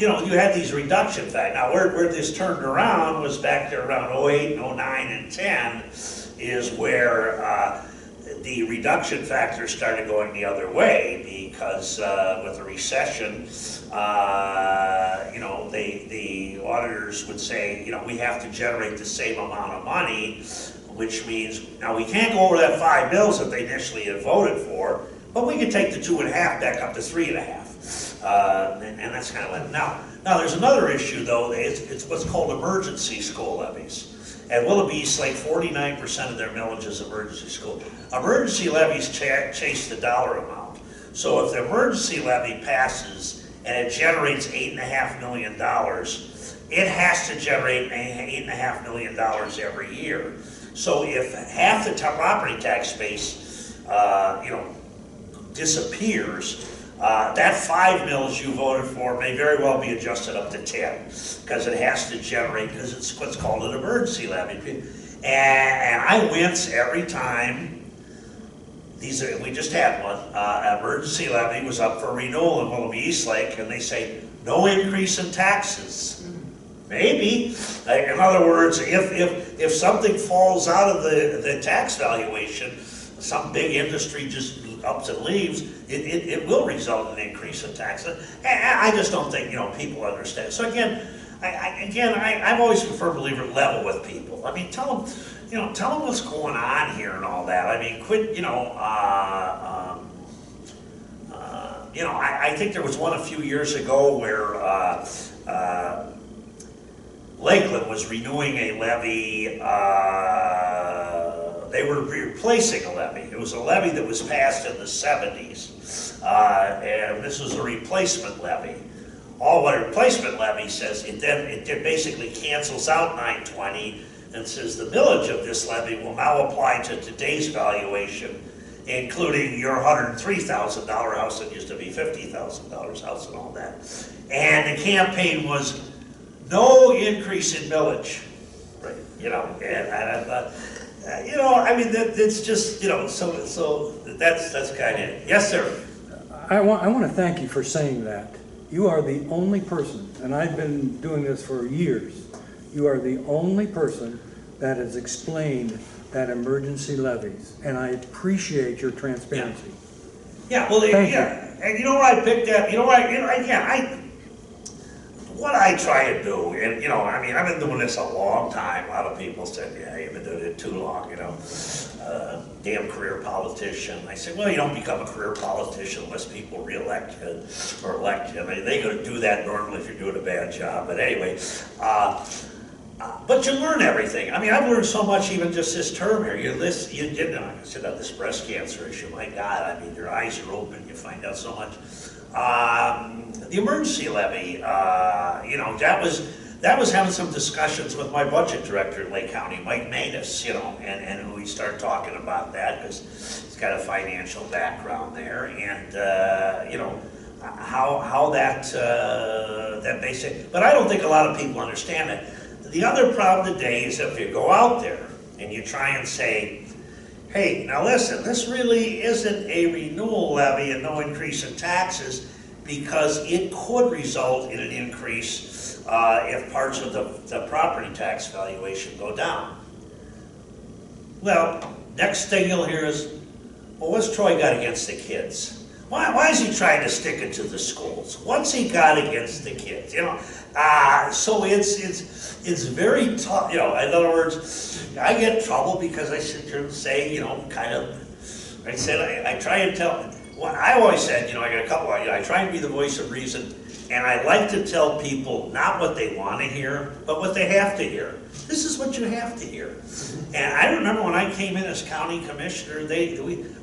you know, you had these reduction factors. Now, where this turned around was back there around 08, 09, and 10, is where the reduction factors started going the other way, because with the recession, you know, the auditors would say, you know, we have to generate the same amount of money, which means, now we can't go over that 5 mils that they initially had voted for, but we can take the 2.5 back up to 3.5. And that's kind of like, now there's another issue though, it's what's called emergency school levies. At Willoughby East Lake, 49% of their millage is emergency school. Emergency levies chase the dollar amount. So if the emergency levy passes and it generates $8.5 million, it has to generate $8.5 million every year. So if half the property tax base, you know, disappears, that 5 mils you voted for may very well be adjusted up to 10, because it has to generate, because it's what's called an emergency levy. And I wince every time we just had one, emergency levy was up for renewal in Willoughby East Lake, and they say, no increase in taxes. Maybe. In other words, if something falls out of the tax valuation, some big industry just ups and leaves, it will result in an increase in taxes. And I just don't think, people understand. So again, I'm always a firm believer, level with people. I mean, tell them what's going on here and all that. I mean, quit, I think there was one a few years ago where Lakeland was renewing a levy. They were replacing a levy. It was a levy that was passed in the 70s, and this was a replacement levy. All what a replacement levy says, it basically cancels out 920 and says the millage of this levy will now apply to today's valuation, including your $103,000 house that used to be $50,000 house and all that. And the campaign was no increase in millage, right? It's just, so that's kind of it. Yes, sir. I want to thank you for saying that. You are the only person, and I've been doing this for years, you are the only person that has explained that emergency levies, and I appreciate your transparency. Yeah, well, Thank you. And you know what I picked at, what I try to do, and I've been doing this a long time. A lot of people said, yeah, you've been doing it too long, damn career politician. I said, well, you don't become a career politician unless people re-elect you or elect you. I mean, they could do that normally if you're doing a bad job, but anyway. But you learn everything. I mean, I've learned so much even just this term here. I said on this breast cancer issue, my God, I mean, your eyes are open, you find out so much. The emergency levy, that was having some discussions with my budget director in Lake County, Mike Manus, and we started talking about that because he's got a financial background there, and how that basic. But I don't think a lot of people understand it. The other problem today is if you go out there and you try and say, hey, now listen, this really isn't a renewal levy and no increase in taxes, because it could result in an increase if parts of the property tax valuation go down. Well, next thing you'll hear is, well, what's Troy got against the kids? Why is he trying to stick it to the schools? What's he got against the kids? So it's very tough. In other words, I get in trouble because I sit there and say, I try and tell. Well, I always said, I got a couple. I try and be the voice of reason, and I like to tell people not what they want to hear, but what they have to hear. This is what you have to hear. And I remember when I came in as county commissioner,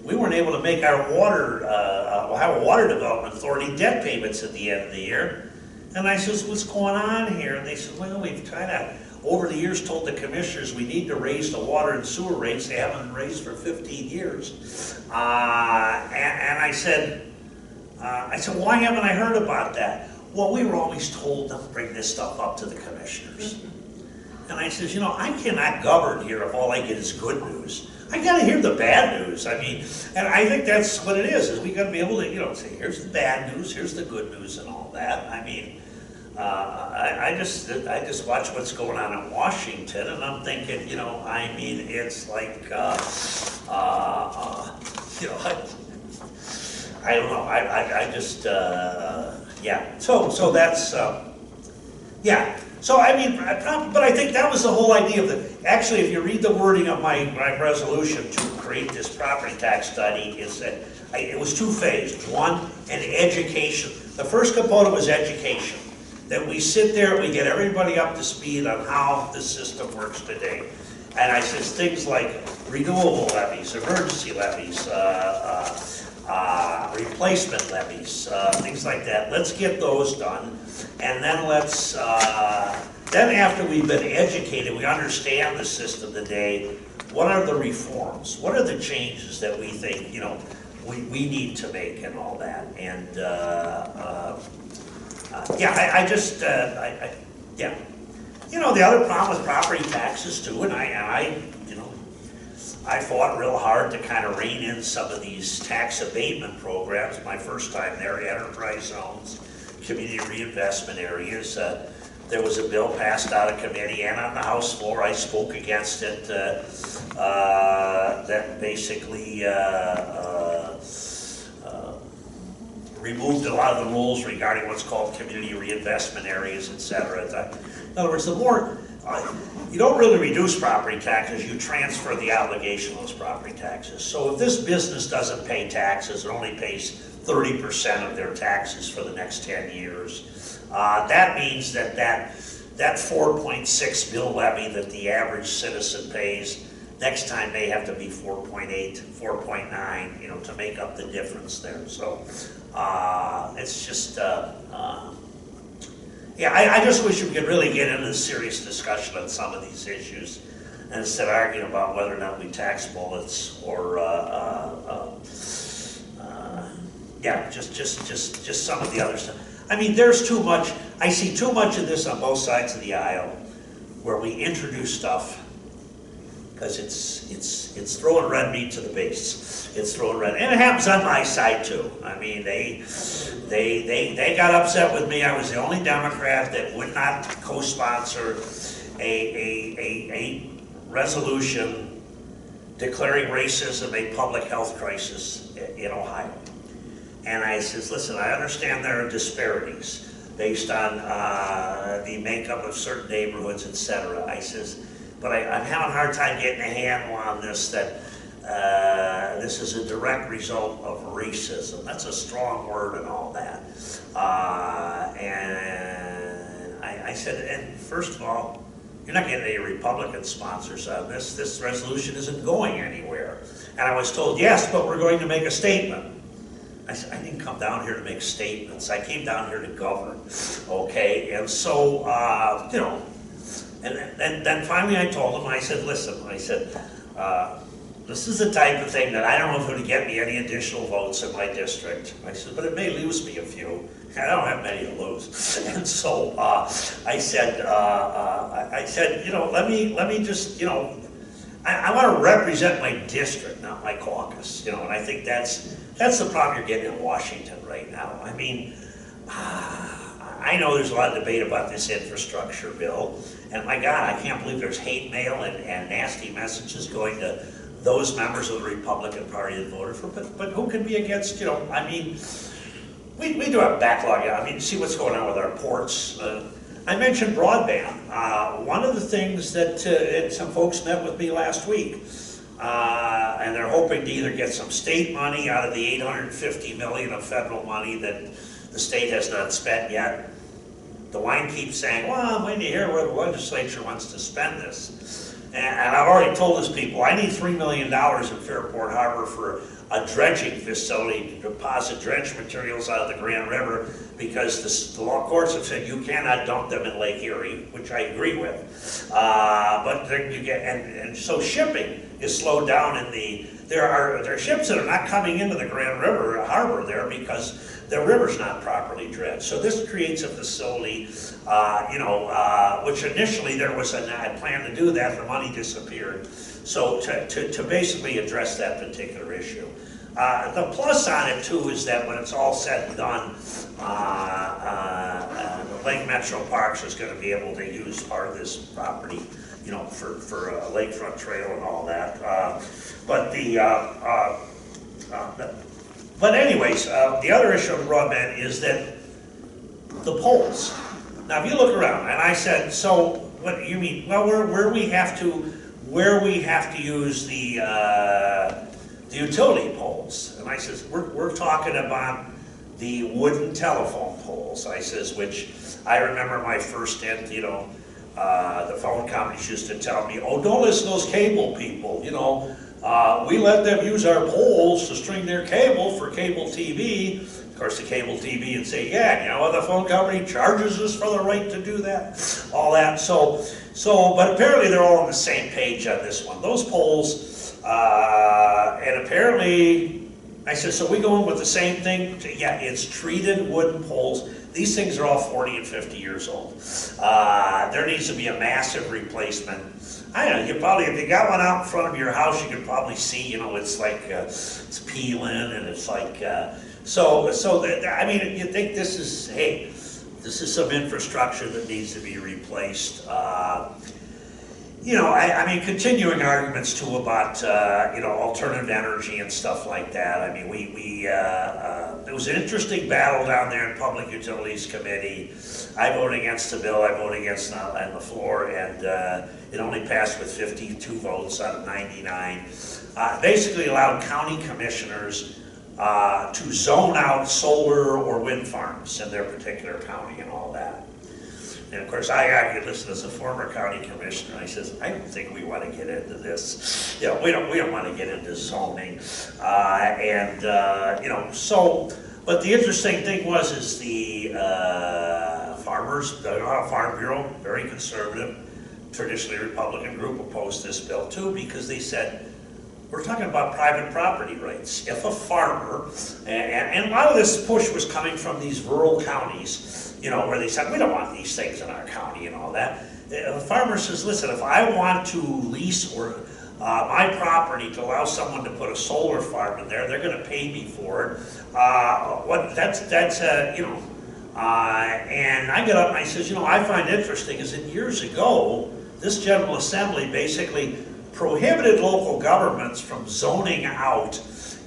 we weren't able to make our Ohio Water Development Authority debt payments at the end of the year. And I says, what's going on here? And they said, well, we've kind of, over the years, told the commissioners we need to raise the water and sewer rates. They haven't been raised for 15 years. And I said, why haven't I heard about that? Well, we were always told to bring this stuff up to the commissioners. And I says, I cannot govern here if all I get is good news. I got to hear the bad news. I mean, and I think that's what it is we got to be able to, say, here's the bad news, here's the good news and all that. I mean, I just watch what's going on in Washington, and I'm thinking, it's like, I don't know. I just, yeah. So that's, yeah. So I mean, but I think that was the whole idea of the. Actually, if you read the wording of my resolution to create this property tax study, is that it was two-phased. One, an education. The first component was education. That we sit there, we get everybody up to speed on how the system works today. And I says things like renewable levies, emergency levies, replacement levies, things like that. Let's get those done. And then let's, then after we've been educated, we understand the system today, what are the reforms? What are the changes that we think, we need to make and all that? And, yeah, yeah. The other problem with property taxes too, and I fought real hard to kind of rein in some of these tax abatement programs. My first time there, enterprise zones, community reinvestment areas. there was a bill passed out of committee and on the House floor. I spoke against it, that basically removed a lot of the rules regarding what's called community reinvestment areas, et cetera. In other words, the more, you don't really reduce property taxes, you transfer the obligation of those property taxes. So if this business doesn't pay taxes, it only pays 30% of their taxes for the next 10 years. That means that 4.6 mill levy that the average citizen pays, next time may have to be 4.8, 4.9, you know, to make up the difference there. So it's just, yeah, I just wish we could really get into a serious discussion on some of these issues, and instead of arguing about whether or not we tax bullets or, yeah, just some of the other stuff. I mean, there's too much, I see too much of this on both sides of the aisle, where we introduce stuff because it's throwing red meat to the base. It's throwing red, and it happens on my side too. I mean, they got upset with me. I was the only Democrat that would not co-sponsor a resolution declaring racism a public health crisis in Ohio. And I says, listen, I understand there are disparities based on the makeup of certain neighborhoods, et cetera. I says, but I'm having a hard time getting a handle on this, that this is a direct result of racism. That's a strong word and all that. And I said, and first of all, you're not getting any Republican sponsors on this. This resolution isn't going anywhere. And I was told, yes, but we're going to make a statement. I said, I didn't come down here to make statements. I came down here to govern, okay? And so, you know, and then finally I told him, I said, listen, I said, this is the type of thing that I don't know if it'll get me any additional votes in my district. I said, but it may lose me a few. I don't have many to lose. And so I said, you know, let me just, you know, I want to represent my district, not my caucus, you know, and I think that's the problem you're getting in Washington right now. I mean, I know there's a lot of debate about this infrastructure bill, and my God, I can't believe there's hate mail and nasty messages going to those members of the Republican Party that voted for it, but who can be against, you know, I mean, we do have backlog. I mean, see what's going on with our ports. I mentioned broadband. One of the things that some folks met with me last week, and they're hoping to either get some state money out of the $850 million of federal money that the state has not spent yet. DeWine keeps saying, well, I'm waiting to hear where the legislature wants to spend this. And I've already told these people, I need $3 million in Fairport Harbor for a dredging facility to deposit dredge materials out of the Grand River, because the law courts have said you cannot dump them in Lake Erie, which I agree with. But there you get, and so shipping is slowed down in there are ships that are not coming into the Grand River harbor there because the river's not properly dredged. So this creates a facility, you know, which initially there was a plan to do that, the money disappeared. So to basically address that particular issue. The plus on it too is that when it's all said and done, Lake Metro Parks is going to be able to use part of this property, you know, for a lakefront trail and all that. But anyways, the other issue of the broadband is that the poles. Now, if you look around, and I said, so what do you mean? Well, where we have to use the utility poles, and I says we're talking about the wooden telephone poles. I says, which I remember my first stint, you know, the phone companies used to tell me, oh, don't listen to those cable people, you know. We let them use our poles to string their cable for cable TV. Of course, the cable TV would say, yeah, you know, the phone company charges us for the right to do that, all that. So, but apparently they're all on the same page on this one. Those poles, and apparently, I said, so we going with the same thing? Yeah, it's treated wooden poles. These things are all 40 and 50 years old. There needs to be a massive replacement. I don't know, you probably, if you got one out in front of your house, you could probably see, you know, it's like, it's peeling, and it's like, I mean, you think this is, hey, This is some infrastructure that needs to be replaced. You know, I mean, continuing arguments too about, you know, alternative energy and stuff like that. I mean, it was an interesting battle down there in Public Utilities Committee. I voted against the bill, I voted against it on the floor, and it only passed with 52 votes out of 99. Basically allowed county commissioners to zone out solar or wind farms in their particular county and all that. And of course, I argued, listen, as a former county commissioner, I says, I don't think we want to get into this. You know, we don't want to get into zoning. You know, so, but the interesting thing is the farmers, the Farm Bureau, very conservative, traditionally Republican group opposed this bill too, because they said, we're talking about private property rights. If a farmer, and a lot of this push was coming from these rural counties, you know, where they said, we don't want these things in our county and all that. The farmer says, listen, if I want to lease or my property to allow someone to put a solar farm in there, they're going to pay me for it. You know, and I get up and I says, you know, I find interesting is that years ago, this General Assembly basically prohibited local governments from zoning out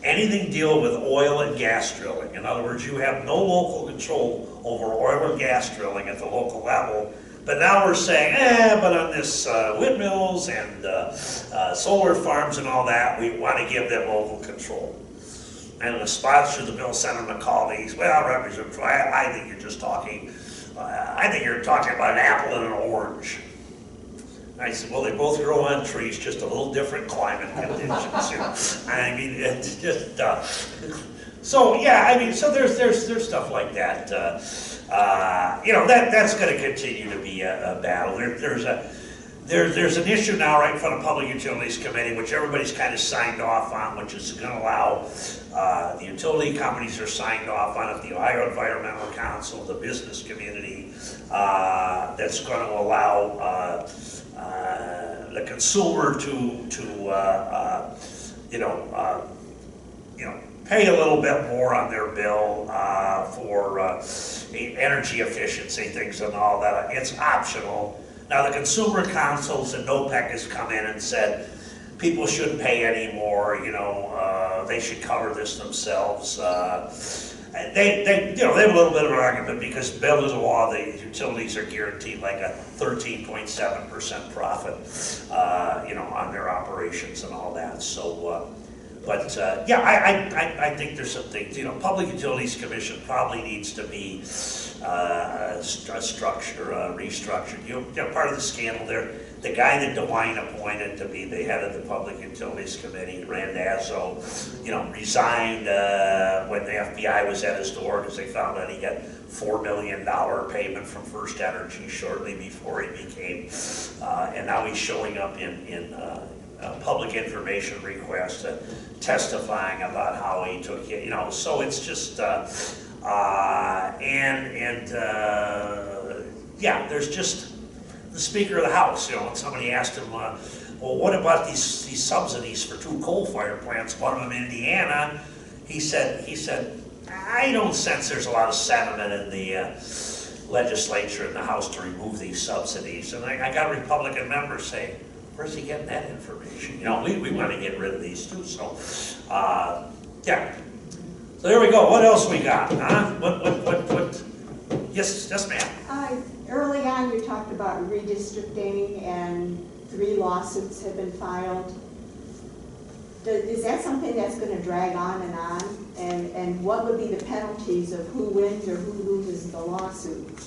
anything deal with oil and gas drilling. In other words, you have no local control over oil and gas drilling at the local level. But now we're saying, but on this windmills and solar farms and all that, we want to give them local control. And the sponsor of the bill, Senator McCauley, well, Representative Troy, I think you're just talking, I think you're talking about an apple and an orange. I said, well, they both grow on trees, just a little different climate conditions. I mean, it's just, so yeah, I mean, so there's stuff like that. You know, that's going to continue to be a battle. There's an issue now right in front of Public Utilities Committee, which everybody's kind of signed off on, which is going to allow, the utility companies are signed off on it, the Ohio Environmental Council, the business community, that's going to allow the consumer to you know, pay a little bit more on their bill for energy efficiency things and all that. It's optional. Now the consumer councils and NOPEC has come in and said people shouldn't pay any more. You know, they should cover this themselves. They you know, they have a little bit of an argument because bill is a law. The utilities are guaranteed like a 13.7% profit, you know, on their operations and all that. So, yeah, I think there's some things. You know, Public Utilities Commission probably needs to be restructured. You know, part of the scandal there. The guy that DeWine appointed to be the head of the Public Utilities Committee, Randazzo, you know, resigned when the FBI was at his door because they found out he got $4 million payment from First Energy shortly before he became, and now he's showing up in public information requests, testifying about how he took it, you know, so it's just, yeah, there's just, the Speaker of the House, you know, when somebody asked him, well, what about these subsidies for 2 coal-fired plants, one of them in Indiana? He said, I don't sense there's a lot of sentiment in the legislature in the House to remove these subsidies. And I got Republican members saying, where's he getting that information? You know, we want to get rid of these too. So, yeah. So there we go. What else we got? Huh? What? Yes, ma'am. Early on, you talked about redistricting and 3 lawsuits have been filed. Is that something that's going to drag on? And what would be the penalties of who wins or who loses the lawsuit?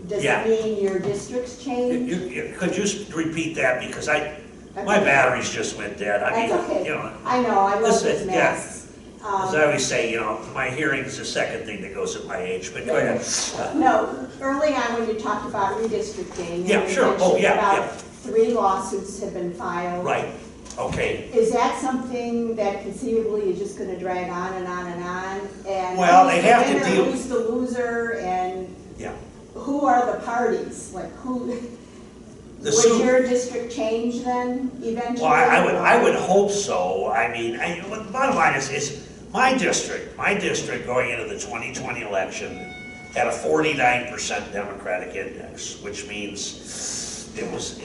Does it mean your districts change? Could you repeat that, because my batteries just went dead. That's okay. You know, I know, I love this mess. As I always say, you know, my hearing is the second thing that goes with my age, but go ahead. No, early on when you talked about redistricting, Yeah, sure. Oh, yeah. 3 lawsuits have been filed. Right, okay. Is that something that conceivably is just going to drag on and on and on? And well, they have to deal. Who's the loser, and who are the parties? Like who? Would your district change then eventually? Well, I would hope so. I mean, the bottom line is my district going into the 2020 election had a 49% Democratic index, which means it was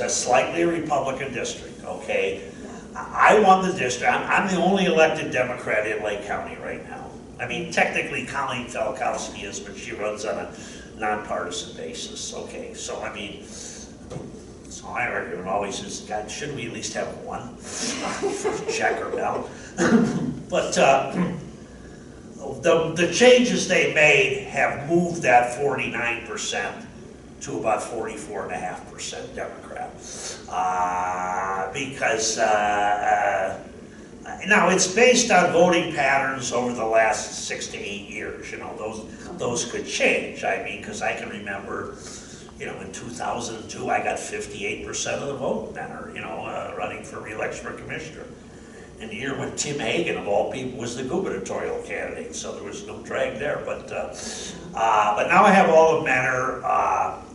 a slightly Republican district, okay? I won the district. I'm the only elected Democrat in Lake County right now. I mean, technically Colleen Falkowski is, but she runs on a nonpartisan basis, okay? So, I mean, so my argument always is, God, shouldn't we at least have one? Check or bell. But the changes they made have moved that 49% to about 44.5% Democrat. Because now it's based on voting patterns over the last 6 to 8 years. You know, those could change. I mean, because I can remember, you know, in 2002, I got 58% of the vote then, or, you know, running for re-election for commissioner. In the year when Tim Hagan, of all people, was the gubernatorial candidate, so there was no drag there. But now I have all of Mentor.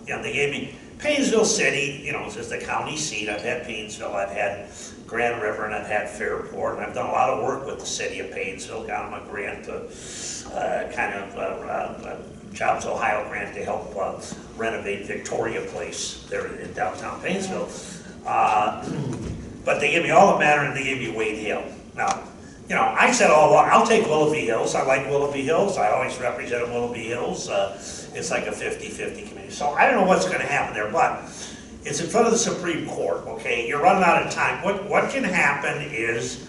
You know, they gave me Paynesville City, you know, it's the county seat. I've had Paynesville, I've had Grand River, and I've had Fairport, and I've done a lot of work with the city of Paynesville, got them a grant to Jobs Ohio grant to help renovate Victoria Place there in downtown Paynesville. But they gave me all the Mentor and they gave me Wade Hill. Now, you know, I said all along, I'll take Willoughby Hills. I like Willoughby Hills. I always represented Willoughby Hills. It's like a 50-50 committee. So I don't know what's going to happen there, but it's in front of the Supreme Court, okay? You're running out of time. What can happen is,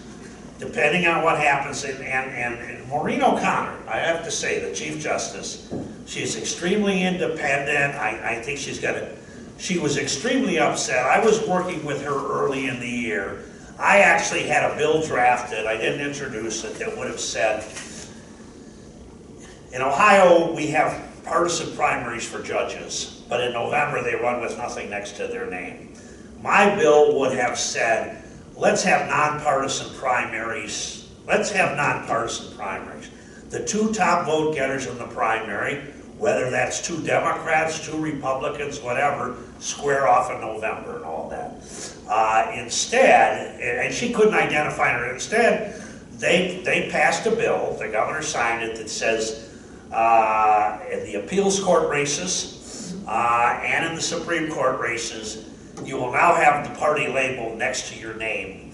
depending on what happens, and Maureen O'Connor, I have to say, the Chief Justice, she's extremely independent. I think she was extremely upset. I was working with her early in the year. I actually had a bill drafted, I didn't introduce it, that would have said, in Ohio, we have partisan primaries for judges, but in November they run with nothing next to their name. My bill would have said, let's have nonpartisan primaries. Let's have nonpartisan primaries. The two top vote getters in the primary, whether that's 2 Democrats, 2 Republicans, whatever, square off in November and all that. Instead, and she couldn't identify her, instead, they passed a bill, the governor signed it, that says in the appeals court races and in the Supreme Court races, you will now have the party label next to your name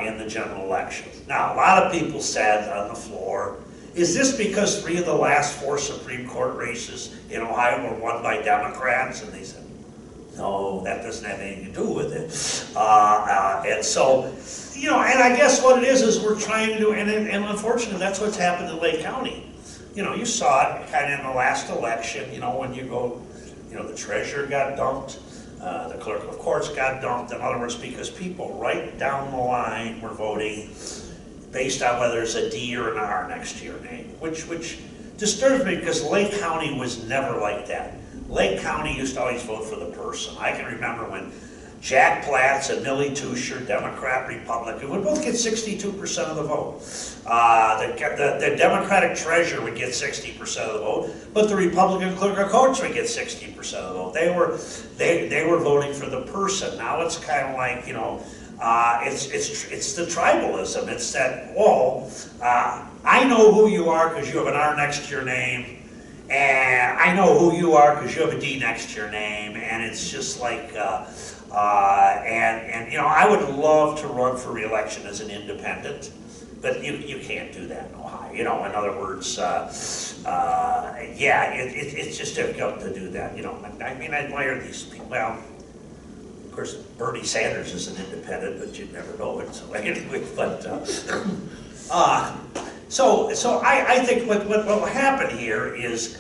in the general election. Now, a lot of people said on the floor, is this because 3 of the last 4 Supreme Court races in Ohio were won by Democrats? And they said, no, that doesn't have anything to do with it. And so, you know, and I guess what it is we're trying to do, and unfortunately that's what's happened in Lake County. You know, you saw it kind of in the last election, you know, when you go, you know, the treasurer got dumped, the clerk of courts got dumped, in other words, because people right down the line were voting based on whether there's a D or an R next to your name, which disturbs me because Lake County was never like that. Lake County used to always vote for the person. I can remember when Jack Platts and Millie Tusher, Democrat, Republican, would both get 62% of the vote. The Democratic treasurer would get 60% of the vote, but the Republican clerk of courts would get 60% of the vote. They were voting for the person. Now it's kind of like, you know, it's the tribalism. It's that, I know who you are because you have an R next to your name, and I know who you are because you have a D next to your name, and it's just like, and you know, I would love to run for re-election as an independent, but you can't do that in Ohio. You know, in other words, yeah, it's just difficult to do that. You know, I mean, I admire these people. Well, of course, Bernie Sanders is an independent, but you'd never know it. So anyway, but so I think what will happen here is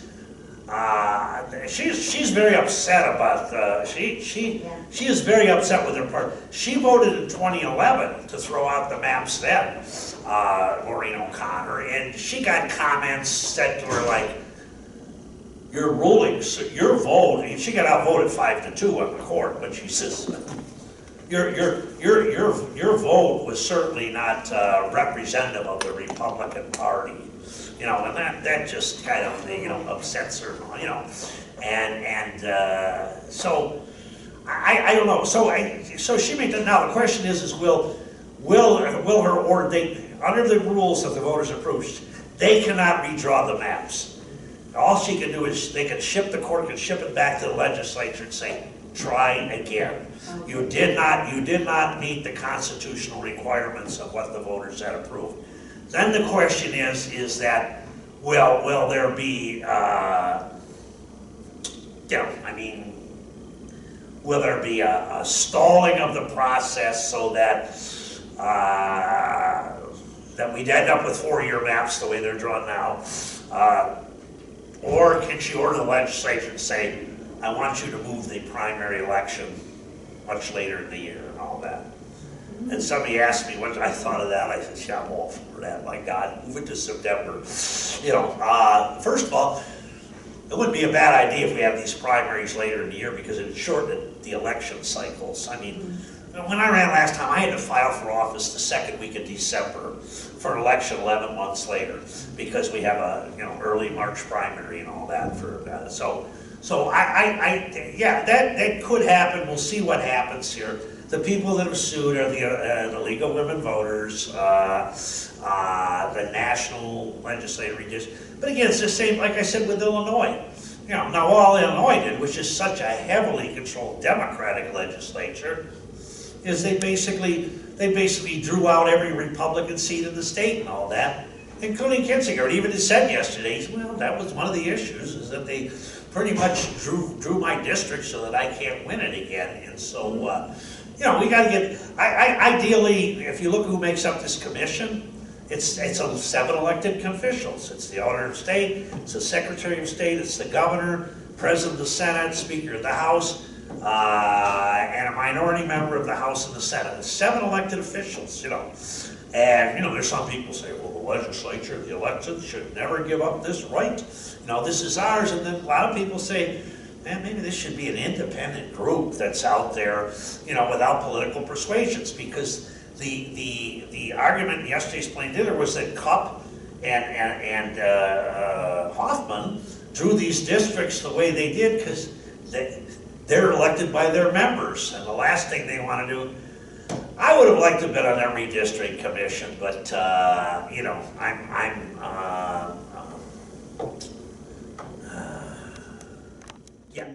she's very upset about she is very upset with her party. She voted in 2011 to throw out the maps then, Maureen O'Connor, and she got comments said to her like, your rulings, your vote, and she got outvoted 5-2 on the court, but she says, your vote was certainly not representative of the Republican Party, you know, and that just kind of, you know, upsets her, you know, and so I don't know. So she made that. Now the question is will her, or they, under the rules that the voters approved, they cannot redraw the maps. all she can do is, the court can ship it back to the legislature and say, try again. You did not meet the constitutional requirements of what the voters had approved. Then the question is that, will there be, will there be a stalling of the process so that that we'd end up with 4-year maps the way they're drawn now? Or can she order the legislature and say, I want you to move the primary election much later in the year and all that? And somebody asked me what I thought of that. I said, yeah, I'm all for that. My God, move it to September. First of all, it wouldn't be a bad idea if we have these primaries later in the year because it would shorten the election cycles. I mean, when I ran last time, I had to file for office the second week of December for an election 11 months later because we have a early March primary and all that. Yeah, that could happen. We'll see what happens here. The people that have sued are the League of Women Voters, the National Legislative Redistricting. But again, it's the same, like I said, with Illinois. Now all Illinois did, which is such a heavily controlled Democratic legislature, is they basically drew out every Republican seat in the state and all that, including Kinzinger. Even said yesterday, well, that was one of the issues, is that they pretty much drew my district so that I can't win it again. And so, we got to get, ideally, if you look who makes up this commission, it's 7 elected officials. It's the auditor of state, it's the secretary of state, it's the governor, president of the Senate, speaker of the House, and a minority member of the House and the Senate. It's 7 elected officials, And, there's some people say, well, the legislature, the elected should never give up this right. This is ours. And then a lot of people say, man, maybe this should be an independent group that's out there, without political persuasions, because the argument in yesterday's plain dinner was that Cupp and Hoffman drew these districts the way they did because they're elected by their members, and the last thing they want to do. I would have liked to have been on that redistricting commission, but yeah.